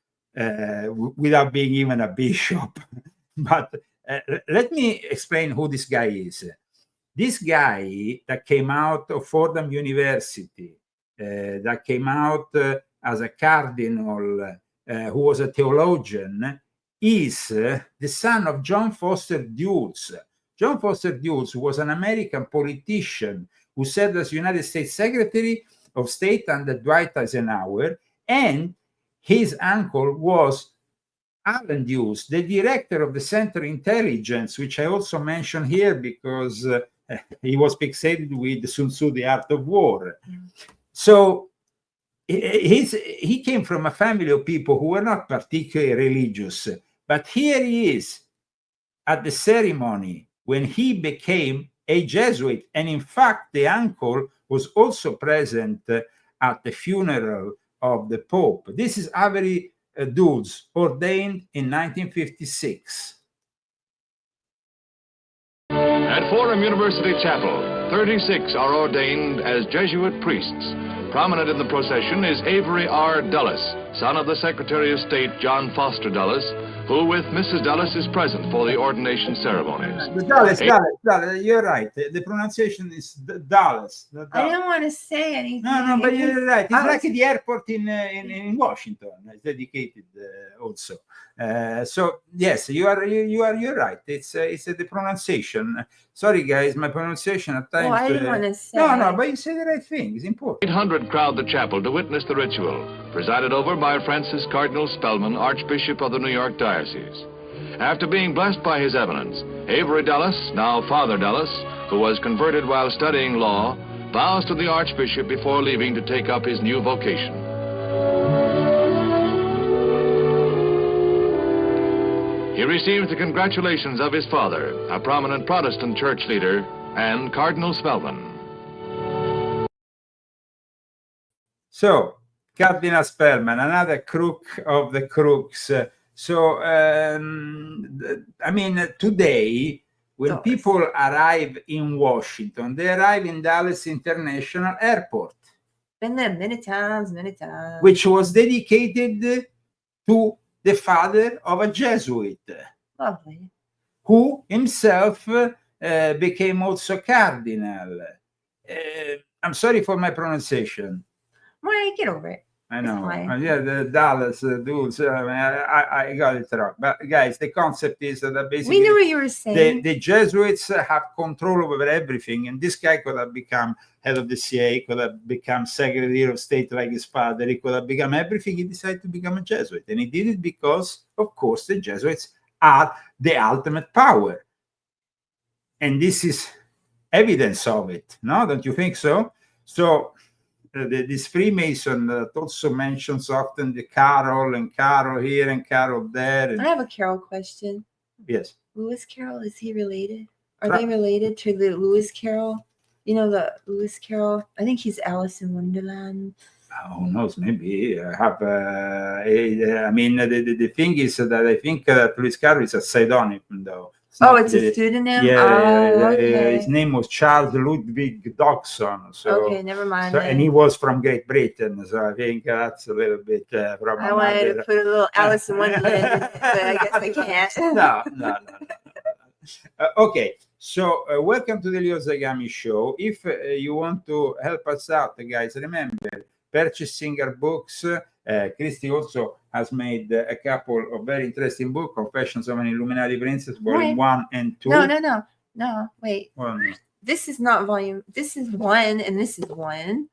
without being even a bishop. But let me explain who this guy is. This guy that came out of Fordham University, that came out as a cardinal, who was a theologian, is the son of John Foster Dulles. John Foster Dulles was an American politician who served as United States Secretary of State under Dwight Eisenhower, and his uncle was Alan Dulles, the director of the Central Intelligence, which I also mention here because he was fixated with Sun Tzu, The Art of War. So he came from a family of people who were not particularly religious, but here he is at the ceremony when he became a Jesuit. And in fact, the uncle was also present at the funeral of the Pope. This is Avery Dulles, ordained in 1956. At Fordham University Chapel, 36 are ordained as Jesuit priests. Prominent in the procession is Avery R. Dulles, son of the Secretary of State John Foster Dulles, who with Mrs. Dulles is present for the ordination ceremonies. Dulles, you're right. The pronunciation is Dulles. I didn't want to say anything. No, but you're right. It's like the airport in Washington. It's dedicated also. So yes, you're right. It's the pronunciation. Sorry, guys, my pronunciation at times. Well, I didn't want to say. No, but you say the right thing. It's important. 800 crowd the chapel to witness the ritual, presided over by Francis Cardinal Spellman, Archbishop of the New York Diocese. After being blessed by His Eminence, Avery Dulles, now Father Dulles, who was converted while studying law, bows to the Archbishop before leaving to take up his new vocation. He receives the congratulations of his father, a prominent Protestant church leader, and Cardinal Spellman. So, Cardinal Spellman, another crook of the crooks. I mean, today, when people arrive in Washington, they arrive in Dallas International Airport. Been there many times. Which was dedicated to the father of a Jesuit. Lovely. Who himself became also cardinal. I'm sorry for my pronunciation. Right, get over it. I know. Yeah, the Dallas Dulles. I got it wrong. But guys, the concept is that basically we knew what you were saying. The Jesuits have control over everything, and this guy could have become head of the CIA, could have become Secretary of State like his father. He could have become everything. He decided to become a Jesuit, and he did it because, of course, the Jesuits are the ultimate power, and this is evidence of it. No, don't you think so? So. This Freemason that also mentions often the Carol and Carol here and Carol there. And I have a Carol question. Yes. Lewis Carroll, is he related? Are they related to the Lewis Carroll? You know, the Lewis Carroll? I think he's Alice in Wonderland. Who knows? Maybe I have. I mean, the thing is that I think Lewis Carroll is a pseudonym, though. Oh, it's a pseudonym? Okay. His name was Charles Ludwig Dodgson. So, okay, never mind. so, and he was from Great Britain, so I think that's a little bit from I wanted to put a little Alice in Wonderland in it, but I guess I can't. No. Okay, so welcome to the Leo Zagami Show. If you want to help us out, guys, remember purchasing our books. Christy also has made a couple of very interesting books, Confessions of an Illuminati Princess, Volume 1 and 2. No, wait. Well, no. This is not volume. This is 1 and this is 1.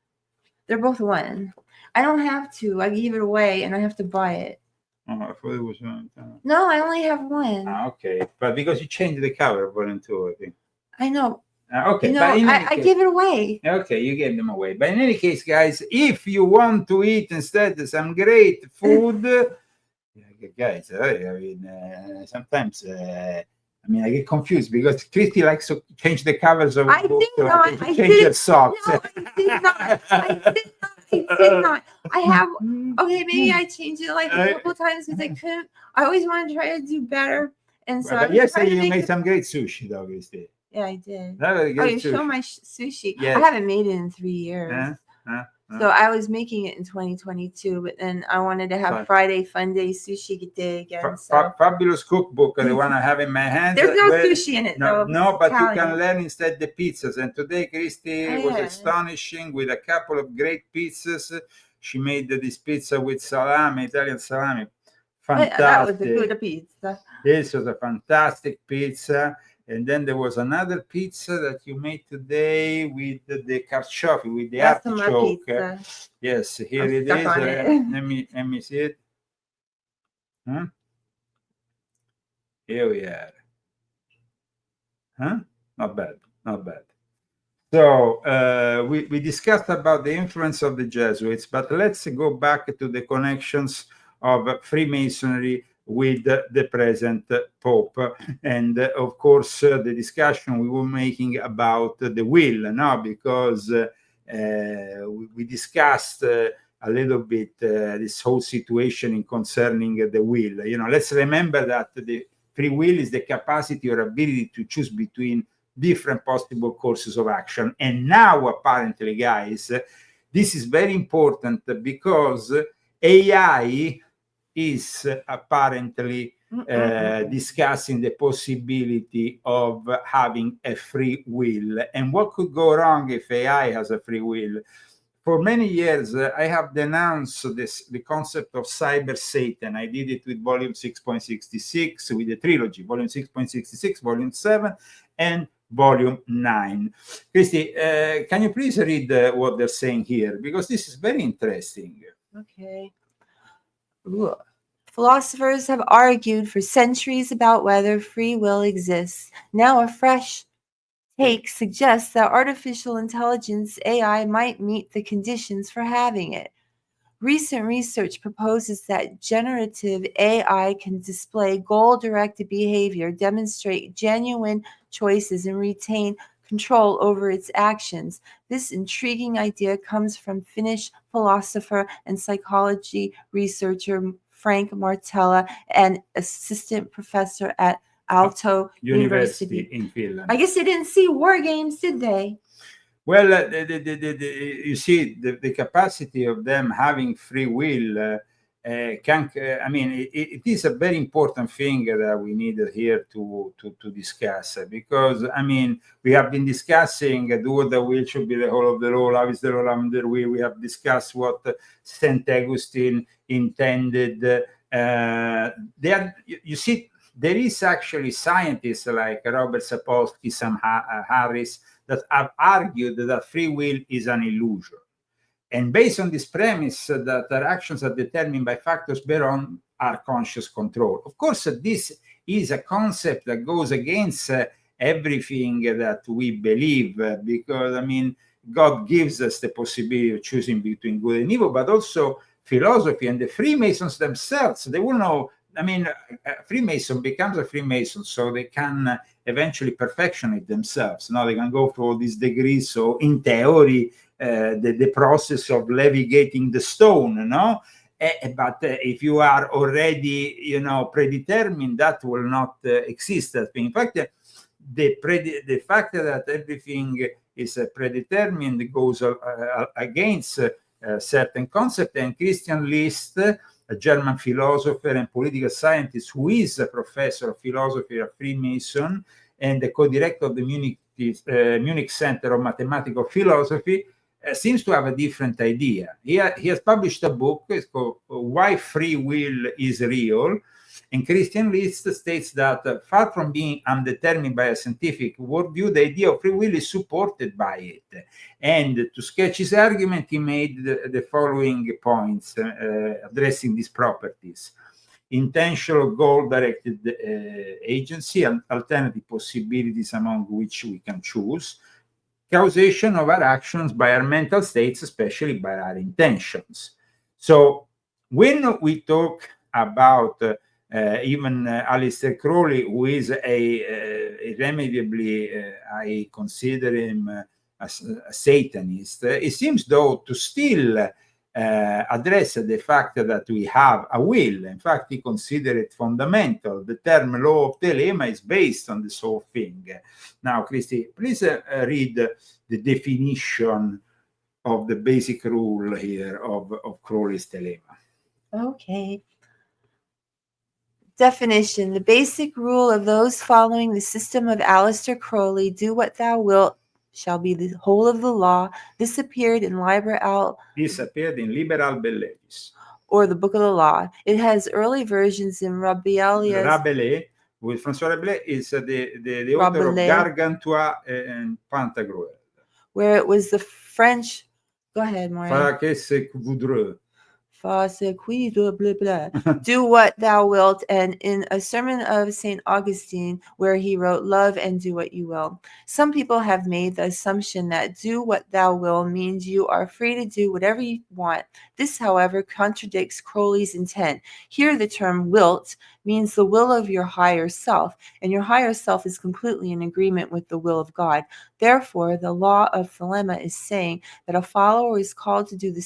They're both 1. I don't have to. I gave it away and I have to buy it. Oh, I thought it was one. No, I only have 1. Okay, but because you changed the cover, Volume 2, I think. I know. Okay, No, but I gave it away. Okay, you gave them away. But in any case, guys, if you want to eat instead some great food, guys, I mean, sometimes I get confused because Christy likes to change the covers of books. I change her socks. No, I did not. I have. Okay, maybe I changed it like a couple times because I couldn't. I always want to try to do better, and so. But yesterday you made some great sushi, though, Christy. Yeah, I did. You show my sushi. Yes. I haven't made it in 3 years. So I was making it in 2022, but then I wanted to have Friday Fun Day Sushi Day again. Fabulous cookbook, the one I have in my hand. There's no sushi in it, though. No, but you can learn instead the pizzas. And today, Christy was astonishing with a couple of great pizzas. She made this pizza with salami, Italian salami. Fantastic. That was a good pizza. This was a fantastic pizza. And then there was another pizza that you made today with the carciofi, with the artichoke. Yes, here it is. Let me see it. Here we are. Not bad. So we discussed about the influence of the Jesuits, but let's go back to the connections of Freemasonry with the present Pope. And of course, the discussion we were making about the will, because we discussed a little bit this whole situation in concerning the will. Let's remember that the free will is the capacity or ability to choose between different possible courses of action. And now, apparently, guys, this is very important because AI is apparently discussing the possibility of having a free will. And what could go wrong if AI has a free will? For many years, I have denounced the concept of cyber Satan. I did it with volume 6.66, with the trilogy, volume 6.66, volume 7, and volume 9. Christy, can you please read what they're saying here? Because this is very interesting. Okay. Ooh. Philosophers have argued for centuries about whether free will exists. Now a fresh take suggests that artificial intelligence, AI, might meet the conditions for having it. Recent research proposes that generative AI can display goal-directed behavior, demonstrate genuine choices, and retain control over its actions. This intriguing idea comes from Finnish philosopher and psychology researcher Frank Martella, an assistant professor at Aalto University in Finland. I guess they didn't see war games, did they? Well, you see, the capacity of them having free will it is a very important thing that we need here to discuss, because we have been discussing do the will should be the whole of the law, love is the law, love the will. We have discussed what St. Augustine intended. You see, there is actually scientists like Robert Sapolsky, Sam Harris, that have argued that free will is an illusion. And based on this premise that our actions are determined by factors beyond our conscious control. Of course, this is a concept that goes against everything that we believe, because, God gives us the possibility of choosing between good and evil, but also philosophy and the Freemasons themselves, they will know. A Freemason becomes a Freemason so they can eventually perfectionate themselves. Now they can go for all these degrees. So in theory, the process of levigating the stone, But if you are already, predetermined, that will not exist. In fact, the fact that everything is predetermined goes against certain concept. And Christian List, a German philosopher and political scientist who is a professor of philosophy at Freemason and the co-director of the Munich Center of Mathematical Philosophy, seems to have a different idea. He has published a book, it's called Why Free Will is Real. And Christian List states that far from being undetermined by a scientific worldview, the idea of free will is supported by it. And to sketch his argument, he made the following points addressing these properties: intentional goal-directed agency and alternative possibilities among which we can choose, causation of our actions by our mental states, especially by our intentions. So when we talk about even Aleister Crowley, who is irremediably, I consider him a Satanist, it seems though to still address the fact that we have a will. In fact, he considered it fundamental. The term law of telema is based on this whole thing. Now, Christy, please read the definition of the basic rule here of Crowley's telema. Okay. Definition: the basic rule of those following the system of Aleister Crowley, do what thou wilt, shall be the whole of the law. This appeared in Liberal Bellegis, or the Book of the Law. It has early versions in Rabelais, with François Rabelais is the author of Gargantua and Pantagruel. Where it was the French. Go ahead, Maureen. Do what thou wilt, and in a sermon of St. Augustine, where he wrote, love and do what you will. Some people have made the assumption that do what thou will means you are free to do whatever you want. This, however, contradicts Crowley's intent. Here the term wilt means the will of your higher self, and your higher self is completely in agreement with the will of God. Therefore, the law of Thelema is saying that a follower is called to do the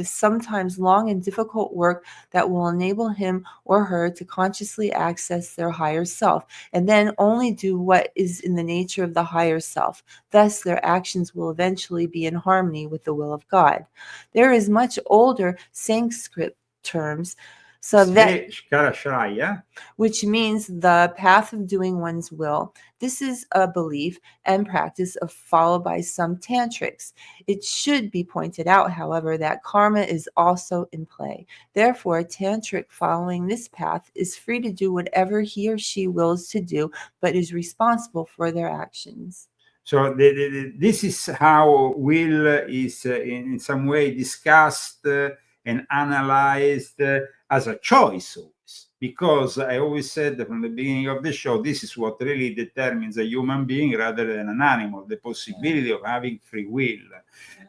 sometimes long and difficult work that will enable him or her to consciously access their higher self, and then only do what is in the nature of the higher self. Thus, their actions will eventually be in harmony with the will of God. There is much older Sanskrit terms, so that, which means the path of doing one's will. This is a belief and practice followed by some tantrics. It should be pointed out, however, that karma is also in play. Therefore, a tantric following this path is free to do whatever he or she wills to do, but is responsible for their actions. So this is how will is in some way discussed and analyzed as a choice always, because I always said from the beginning of the show, this is what really determines a human being rather than an animal, the possibility of having free will,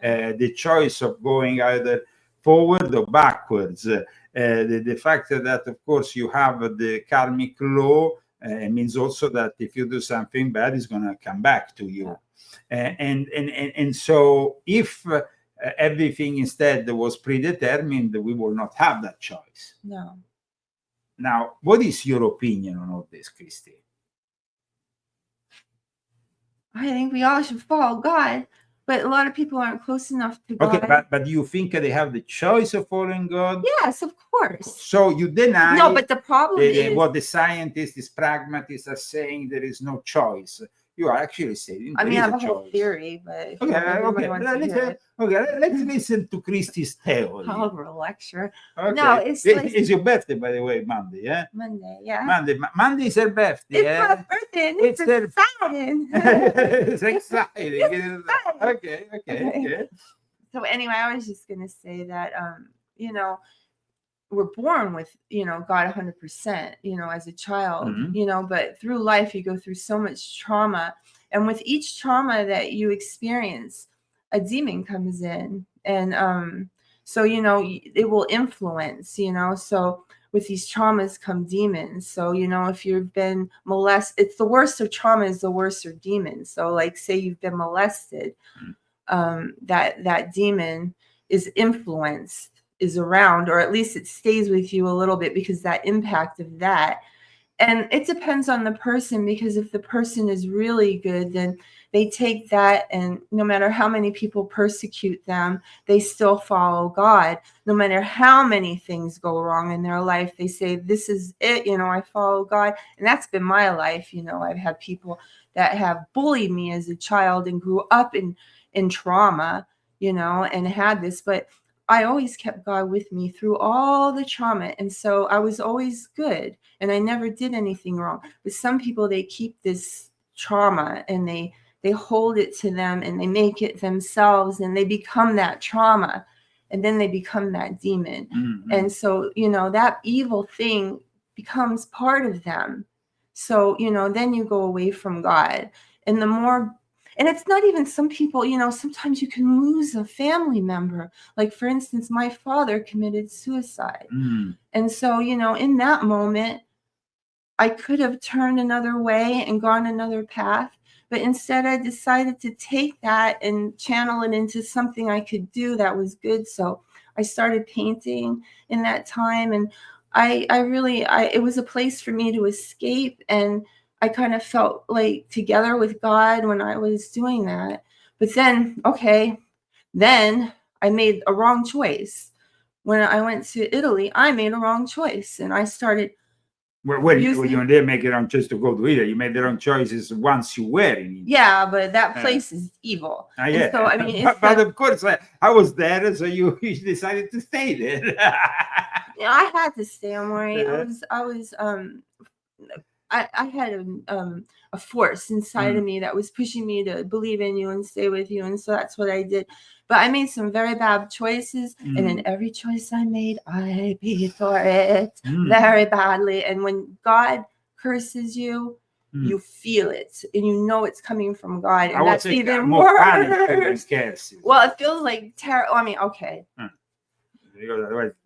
the choice of going either forward or backwards, the fact that, of course, you have the karmic law means also that if you do something bad, it's going to come back to you. And so if everything instead was predetermined, we will not have that choice. No. Now, what is your opinion on all this, Christy? I think we all should follow God, but a lot of people aren't close enough to God. Okay, but do you think they have the choice of following God? Yes, of course. So you deny no, but the problem is what the scientists, these pragmatists are saying, there is no choice. You are actually saying I mean, I have a whole choice. theory, but if let's listen to Christy's theory. I'll lecture. Okay. No, it's like, it's your birthday, by the way, Monday, yeah? Monday, yeah. Monday is her birthday. It's my birthday, and it's exciting. It's exciting. Okay. So anyway, I was just going to say that, we're born with, God 100%, as a child, but through life, you go through so much trauma. And with each trauma that you experience, a demon comes in. And so, it will influence, so with these traumas come demons. So, if you've been molested, it's the worst of trauma is the worst of demons. So like, say you've been molested, that demon is influenced is around, or at least it stays with you a little bit because that impact of that. And it depends on the person, because if the person is really good, then they take that, and no matter how many people persecute them, they still follow God. No matter how many things go wrong in their life, they say, this is it, I follow God. And that's been my life. I've had people that have bullied me as a child and grew up in trauma, and had this, but I always kept God with me through all the trauma. And so I was always good and I never did anything wrong. But some people, they keep this trauma and they hold it to them and they make it themselves and they become that trauma and then they become that demon. Mm-hmm. And so, that evil thing becomes part of them. So, then you go away from God. And the more, and it's not even some people, sometimes you can lose a family member. Like, for instance, my father committed suicide. Mm. And so, in that moment, I could have turned another way and gone another path. But instead, I decided to take that and channel it into something I could do that was good. So I started painting in that time. And it was a place for me to escape. And I kind of felt like together with God when I was doing that. But then, then I made a wrong choice. When I went to Italy, I made a wrong choice. And I started. You didn't make it wrong choice to go to Italy. You made the wrong choices once you were in Italy. Yeah, but that place is evil. Yeah. So, I mean, but of course, I was there, so you decided to stay there. I had to stay. I'm worried. I had a force inside of me that was pushing me to believe in you and stay with you. And so that's what I did. But I made some very bad choices. And in every choice I made, I paid for it very badly. And when God curses you, you feel it. And you know it's coming from God. And that's even worse. Well, it feels like terror. I mean, okay.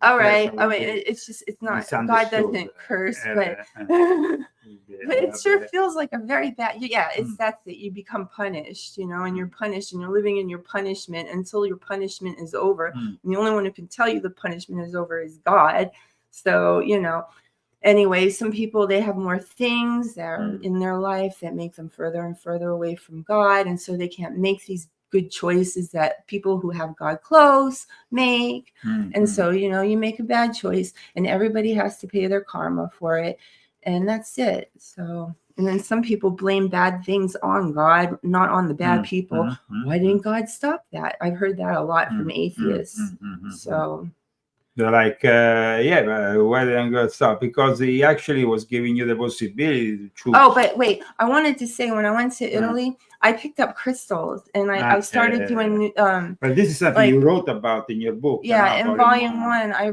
All right. I mean, it's not, God doesn't curse, but it sure feels like a very bad, it's that you become punished, and you're punished and you're living in your punishment until your punishment is over. And the only one who can tell you the punishment is over is God. So, anyway, some people, they have more things that are in their life that make them further and further away from God. And so they can't make these good choices that people who have God close make. And so, you make a bad choice and everybody has to pay their karma for it. And that's it. So, and then some people blame bad things on God, not on the bad people. Why didn't God stop that? I've heard that a lot from atheists. So they're like, but why didn't God stop? Because he actually was giving you the possibility to choose. Oh, but wait, I wanted to say, when I went to Italy, I picked up crystals and I started doing. But this is something you wrote about in your book. Yeah, in volume 1, I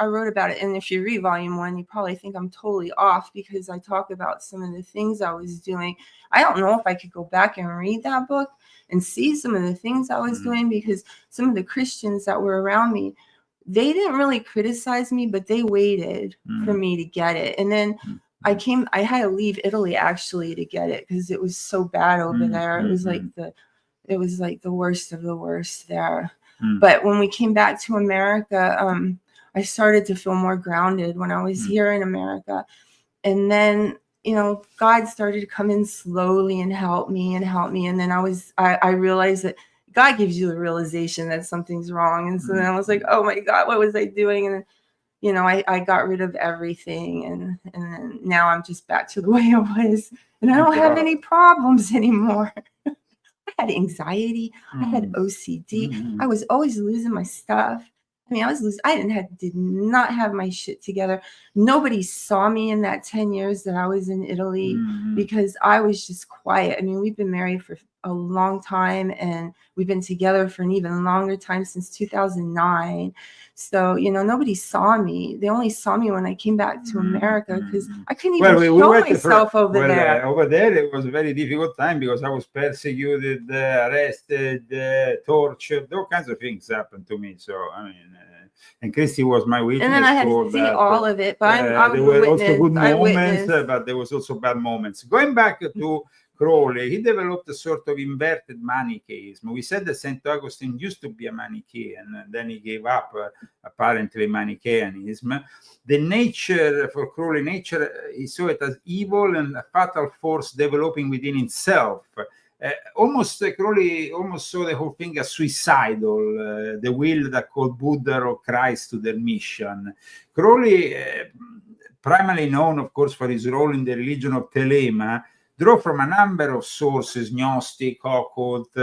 wrote about it. And if you read volume 1, you probably think I'm totally off because I talk about some of the things I was doing. I don't know if I could go back and read that book and see some of the things I was doing, because some of the Christians that were around me, they didn't really criticize me, but they waited for me to get it. And then I had to leave Italy actually to get it because it was so bad over there. It was like the worst of the worst there. But when we came back to America, I started to feel more grounded when I was here in America. And then, God started to come in slowly and help me. And then I realized that God gives you the realization that something's wrong. And so then I was like, oh my God, what was I doing? And then, I got rid of everything. And then now I'm just back to the way I was. And I don't have any problems anymore. I had anxiety. I had OCD. I was always losing my stuff. I mean, did not have my shit together. Nobody saw me in that 10 years that I was in Italy because I was just quiet. I mean, we've been married for a long time and we've been together for an even longer time, since 2009. So, nobody saw me. They only saw me when I came back to America because I couldn't even show myself over there. Over there, it was a very difficult time because I was persecuted, arrested, tortured. All kinds of things happened to me. So, I mean, and Christy was my witness. And then I had to see all of it. But there were also good moments, but there was also bad moments. Going back to Crowley, he developed a sort of inverted Manichaeism. We said that St. Augustine used to be a Manichaean, and then he gave up apparently Manichaeanism. The nature, for Crowley, nature, he saw it as evil and a fatal force developing within itself. Crowley almost saw the whole thing as suicidal, the will that called Buddha or Christ to their mission. Crowley, primarily known, of course, for his role in the religion of Thelema, drew from a number of sources, Gnostic, occult,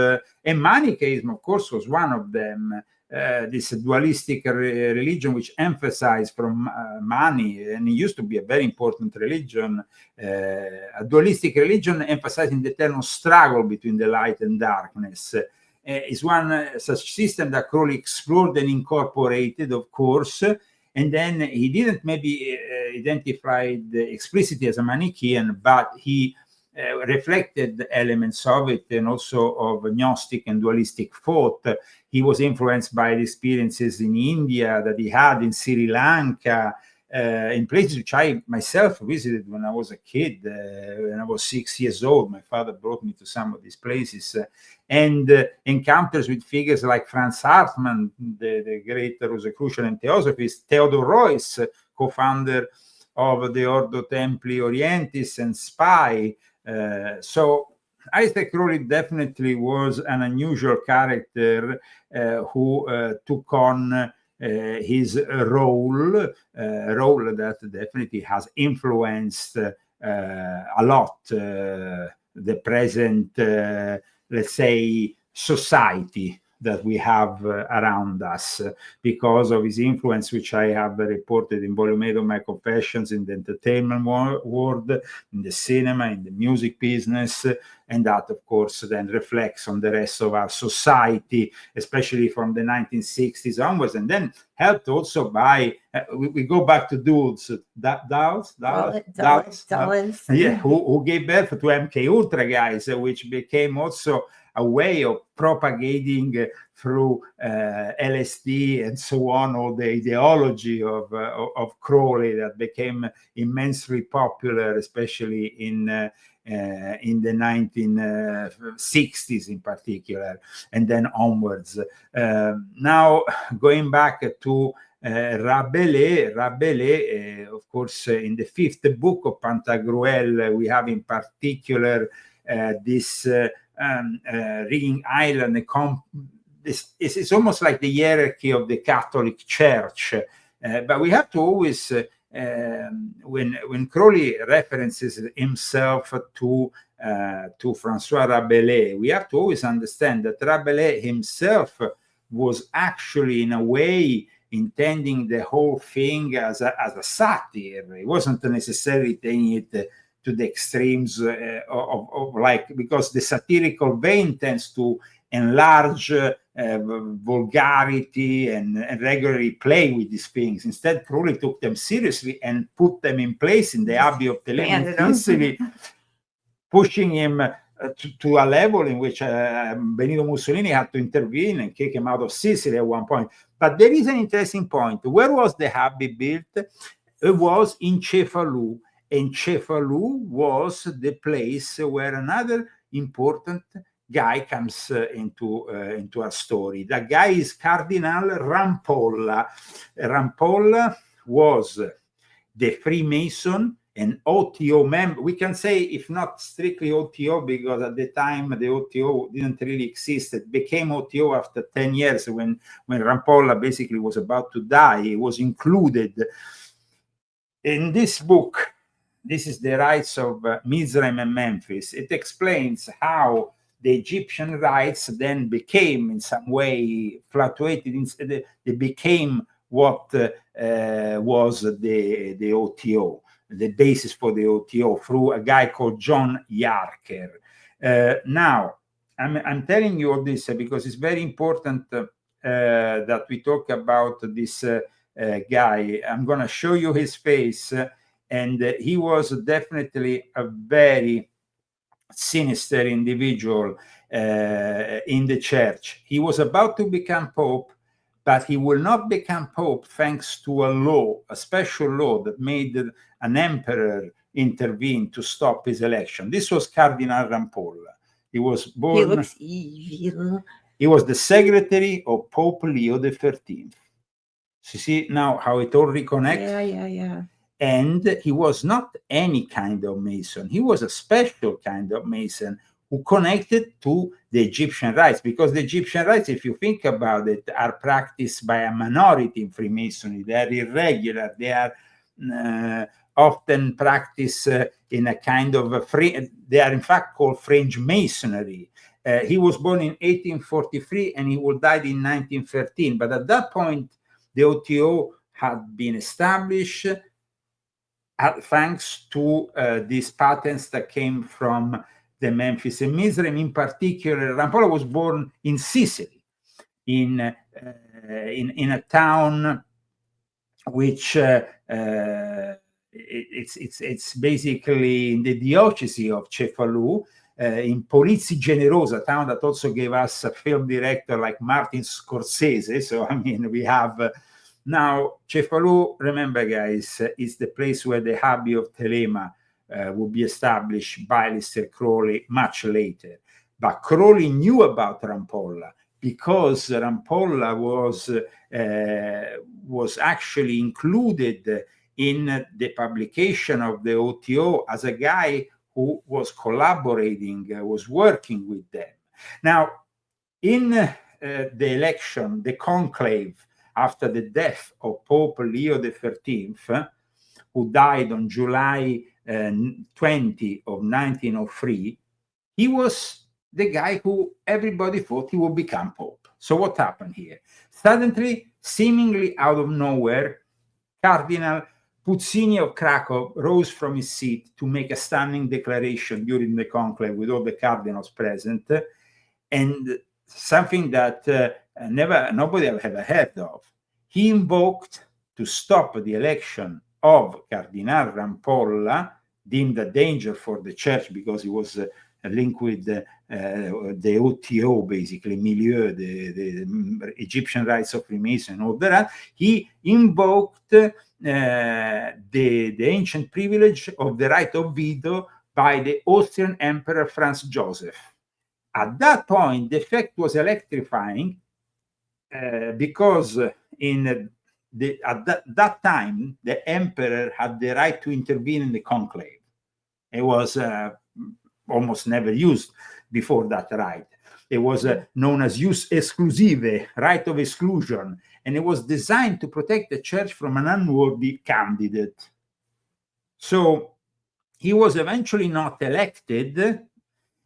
and Manichaeism, of course, was one of them. This dualistic religion which emphasized from money, and it used to be a very important religion, a dualistic religion emphasizing the eternal struggle between the light and darkness. Is one such system that Crowley explored and incorporated, of course, and then he didn't maybe identify explicitly as a Manichaean, but he reflected elements of it and also of Gnostic and dualistic thought. He was influenced by the experiences in India that he had, in Sri Lanka, in places which I myself visited when I was a kid. When I was 6 years old, my father brought me to some of these places, and encounters with figures like Franz Hartmann, the great Rosicrucian and Theosophist, Theodor Reuss, co-founder of the Ordo Templi Orientis and SPI. So Isaac Crowley definitely was an unusual character who took on his role that definitely has influenced a lot the present, let's say, society that we have around us, because of his influence, which I have reported in volume 8 of my Confessions, in the entertainment world, in the cinema, in the music business, and that, of course, then reflects on the rest of our society, especially from the 1960s onwards, and then helped also by, we go back to Dulles, who gave birth to MK Ultra guys, which became also a way of propagating through LSD and so on, all the ideology of Crowley that became immensely popular, especially in the 1960s in particular, and then onwards. Now, going back to Rabelais, of course, in the 5th book of Pantagruel, we have in particular this Ringing Island. It's almost like the hierarchy of the Catholic Church, but we have to always, when Crowley references himself to Francois Rabelais, we have to always understand that Rabelais himself was actually, in a way, intending the whole thing as a satire. He wasn't necessarily taking it to the extremes of like, because the satirical vein tends to enlarge vulgarity and regularly play with these things. Instead, Crowley took them seriously and put them in place in the Abbey of Tele in Sicily, pushing him to a level in which Benito Mussolini had to intervene and kick him out of Sicily at one point. But there is an interesting point. Where was the Abbey built? It was in Cefalù. And Cefalù was the place where another important guy comes into our story. That guy is Cardinal Rampolla. Rampolla was the Freemason and OTO member. We can say, if not strictly OTO, because at the time the OTO didn't really exist. It became OTO after 10 years when Rampolla basically was about to die. He was included in this book. This is the rites of Mizraim and Memphis. It explains how the Egyptian rites then became, in some way, fluctuated. They became what was the OTO, the basis for the OTO, through a guy called John Yarker. Now, I'm telling you all this because it's very important that we talk about this guy. I'm going to show you his face. And he was definitely a very sinister individual in the church. He was about to become Pope, but he will not become Pope thanks to a law, a special law that made an emperor intervene to stop his election. This was Cardinal Rampolla. He was born. He looks evil. He was the secretary of Pope Leo XIII. So you see now how it all reconnects? Yeah. And he was not any kind of Mason. He was a special kind of Mason who connected to the Egyptian rites, because the Egyptian rites, if you think about it, are practiced by a minority in Freemasonry. They are irregular. They are often practiced in a kind of they are in fact called fringe masonry. He was born in 1843 and he will die in 1913. But at that point, the OTO had been established thanks to these patents that came from the Memphis and Mizraim. In particular, Rampolla was born in Sicily, in a town which it's basically in the diocese of Cefalù, in Polizzi Generosa, a town that also gave us a film director like Martin Scorsese. So I mean, we have now Cefalù. Remember, guys, is the place where the Abbey of Telema will be established by Aleister Crowley much later. But Crowley knew about Rampolla because Rampolla was actually included in the publication of the OTO as a guy who was collaborating, was working with them. Now, in the election, the conclave, after the death of Pope Leo XIII, who died on July 20 of 1903, he was the guy who everybody thought he would become Pope. So what happened here? Suddenly, seemingly out of nowhere, Cardinal Puccini of Krakow rose from his seat to make a stunning declaration during the conclave with all the cardinals present, and something that nobody had ever heard of. He invoked to stop the election of Cardinal Rampolla, deemed a danger for the church because he was linked with the OTO, basically, milieu, the Egyptian rites of Freemason, and all that. He invoked the ancient privilege of the right of veto by the Austrian Emperor Franz Joseph. At that point, the effect was electrifying because at that time, the emperor had the right to intervene in the conclave. It was almost never used before that right. It was known as jus exclusive, right of exclusion, and it was designed to protect the church from an unworthy candidate. So he was eventually not elected,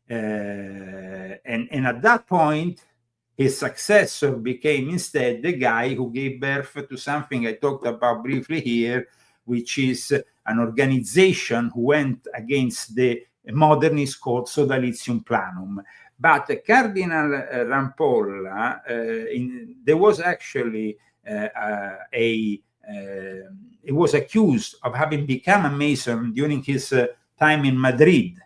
and at that point, his successor became instead the guy who gave birth to something I talked about briefly here, which is an organization who went against the modernists called Sodalitium Pianum. But Cardinal Rampolla, there was actually he was accused of having become a Mason during his time in Madrid,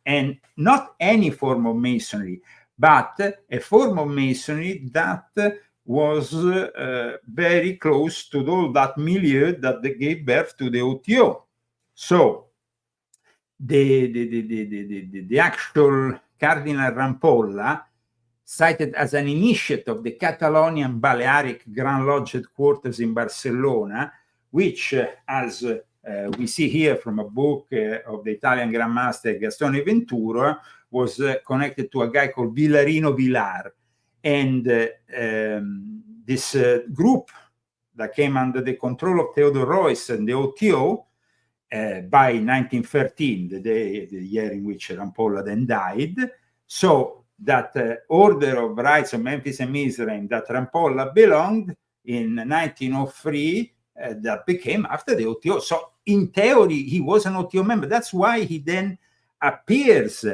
and not any form of Masonry, but a form of Masonry that was very close to all that milieu that they gave birth to the OTO. So the actual Cardinal Rampolla, cited as an initiate of the Catalonian Balearic Grand Lodge headquarters in Barcelona, which, as we see here from a book of the Italian Grand Master Gastone Ventura, was connected to a guy called Villarino Villar. And this group that came under the control of Theodore Royce and the OTO by 1913, the year in which Rampolla then died. So that order of rights of Memphis and Mizraim that Rampolla belonged in 1903, that became after the OTO. So in theory, he was an OTO member. That's why he then appears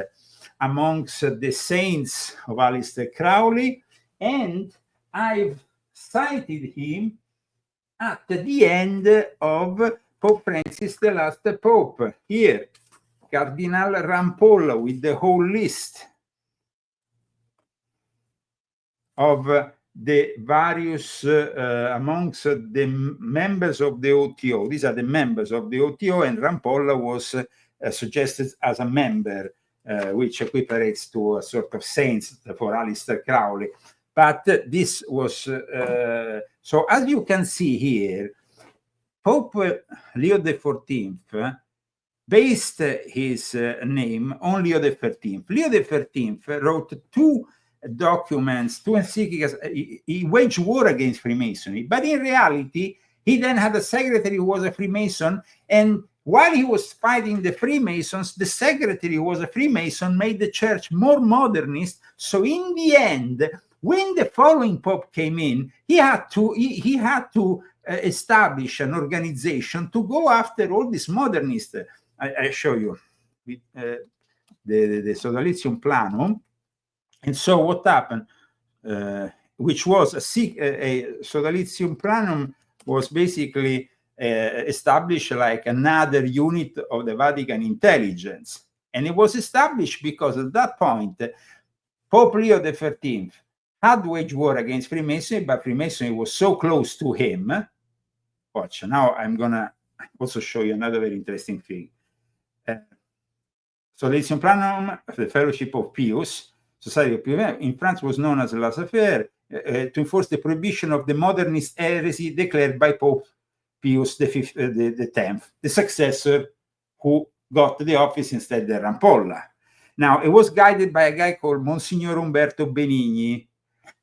amongst the saints of Aleister Crowley, and I've cited him at the end of Pope Francis, the last Pope. Here, Cardinal Rampolla, with the whole list of the various amongst the members of the OTO. These are the members of the OTO, and Rampolla was suggested as a member, which equiparates to a sort of saint for Aleister Crowley. But this was, so as you can see here, Pope Leo XIV based his name on Leo XIII. Leo XIII wrote two documents, two encyclicals. He waged war against Freemasonry, but in reality, he then had a secretary who was a Freemason, and while he was fighting the Freemasons, the secretary who was a Freemason made the church more modernist. So in the end, when the following Pope came in, he had to establish an organization to go after all these modernists. I show you with, the Sodalitium Pianum. And so what happened, which was a Sodalitium Pianum was basically established like another unit of the Vatican intelligence. And it was established because at that point, Pope Leo XIII had waged war against Freemasonry, but Freemasonry was so close to him. Watch, now I'm going to also show you another very interesting thing. Sodalitium Pianum, the Fellowship of Pius, Society of Pius, in France was known as laissez-faire, to enforce the prohibition of the modernist heresy declared by Pope Pius X, the successor who got the office instead of Rampolla. Now, it was guided by a guy called Monsignor Umberto Benigni.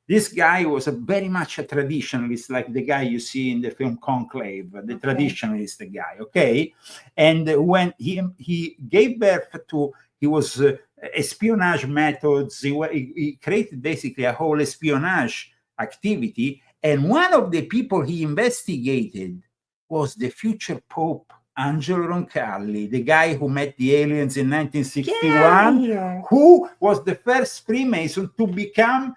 This guy was very much a traditionalist, like the guy you see in the film Conclave, the traditionalist guy, okay? And when he gave birth to, he was espionage methods, he created basically a whole espionage activity, and one of the people he investigated was the future Pope Angelo Roncalli, the guy who met the aliens in 1961, who was the first Freemason to become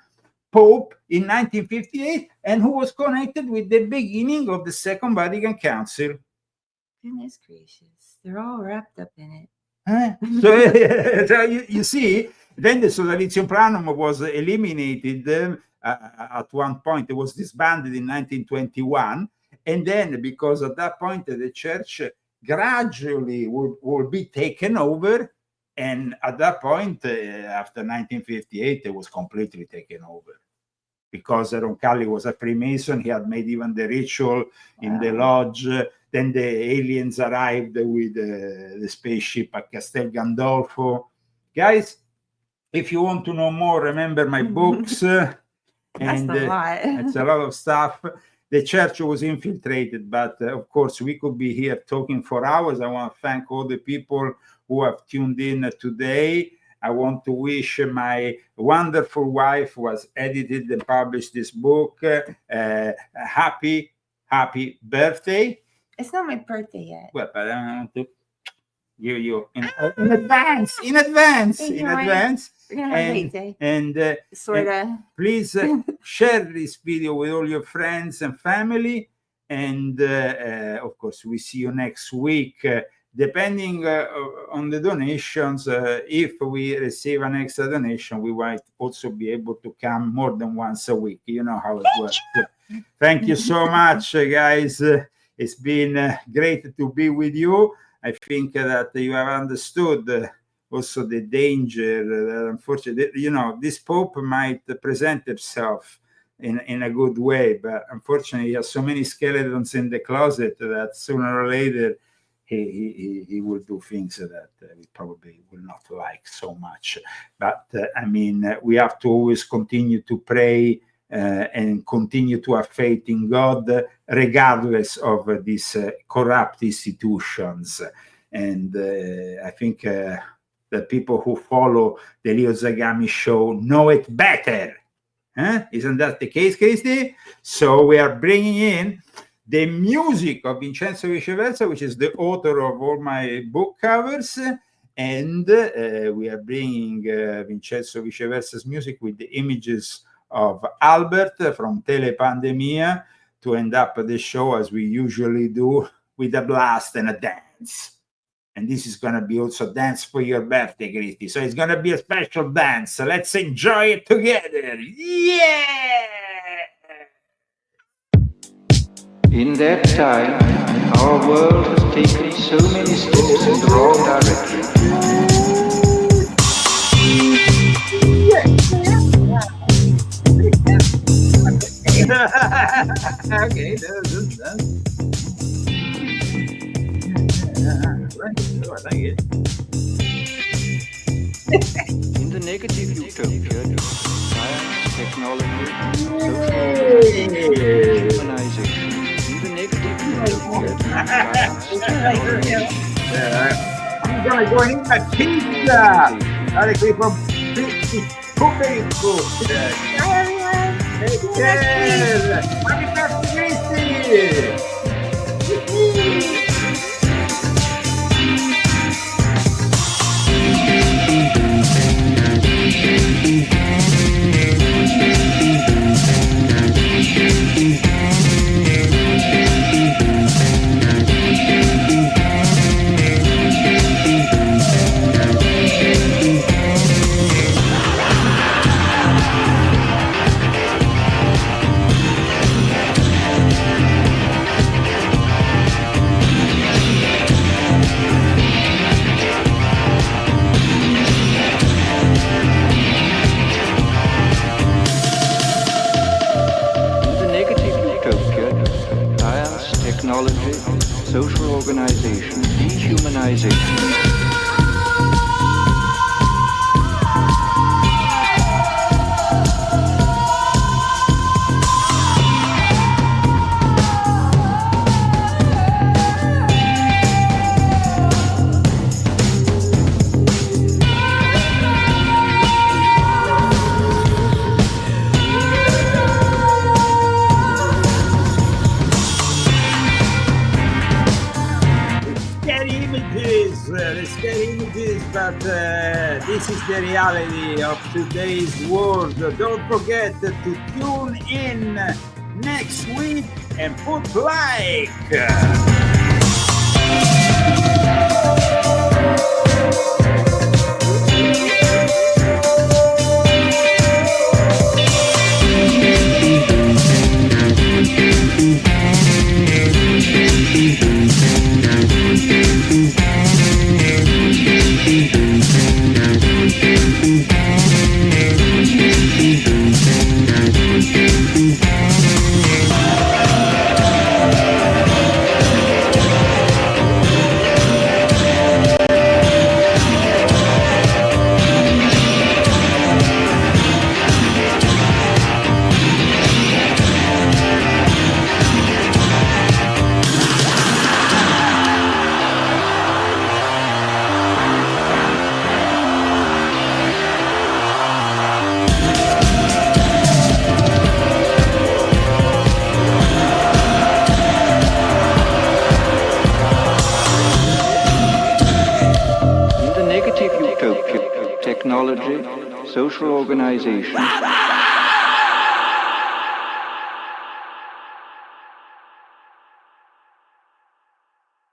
Pope in 1958, and who was connected with the beginning of the Second Vatican Council. Goodness gracious, they're all wrapped up in it. So you see, then the Sodalitium Pianum was eliminated at one point. It was disbanded in 1921, and then because at that point the church gradually will be taken over. And at that point, after 1958, it was completely taken over because Roncalli was a Freemason. He had made even the ritual in the lodge. Then the aliens arrived with the spaceship at Castel Gandolfo. Guys, if you want to know more, remember my books. That's and a lot. it's a lot of stuff. The church was infiltrated, but of course, we could be here talking for hours. I want to thank all the people who have tuned in today. I want to wish my wonderful wife who has edited and published this book happy birthday. It's not my birthday yet. Well, but I want to give you in advance. We're gonna have a great day. And Sorta. please share this video with all your friends and family. And of course, we see you next week. Depending on the donations, if we receive an extra donation, we might also be able to come more than once a week. You know how it works. Thank you so much, guys. It's been great to be with you. I think that you have understood also the danger that unfortunately, you know, this Pope might present himself in a good way, but unfortunately he has so many skeletons in the closet that sooner or later he will do things that we probably will not like so much. But I mean, we have to always continue to pray and continue to have faith in God, regardless of these corrupt institutions. And I think that people who follow the Leo Zagami show know it better. Isn't that the case, Christy? So we are bringing in the music of Vincenzo Viceversa, which is the author of all my book covers. And we are bringing Vincenzo Viceversa's music with the images of Albert from Tele Pandemia to end up the show as we usually do with a blast and a dance. And this is going to be also a dance for your birthday, Christy. So it's going to be a special dance. So let's enjoy it together. Yeah! In that time, our world has taken so many steps in the wrong direction. Okay, that's I like it. In the negative utopia, science, technology, social humanization. In the negative utopia, science, technology, I'm gonna go eat my pizza. Directly from Copenhagen. Bye, everyone. Take See you next care. Happy birthday. technology, social organization, dehumanization. But this is the reality of today's world. Don't forget to tune in next week and put like. Technology, social organization.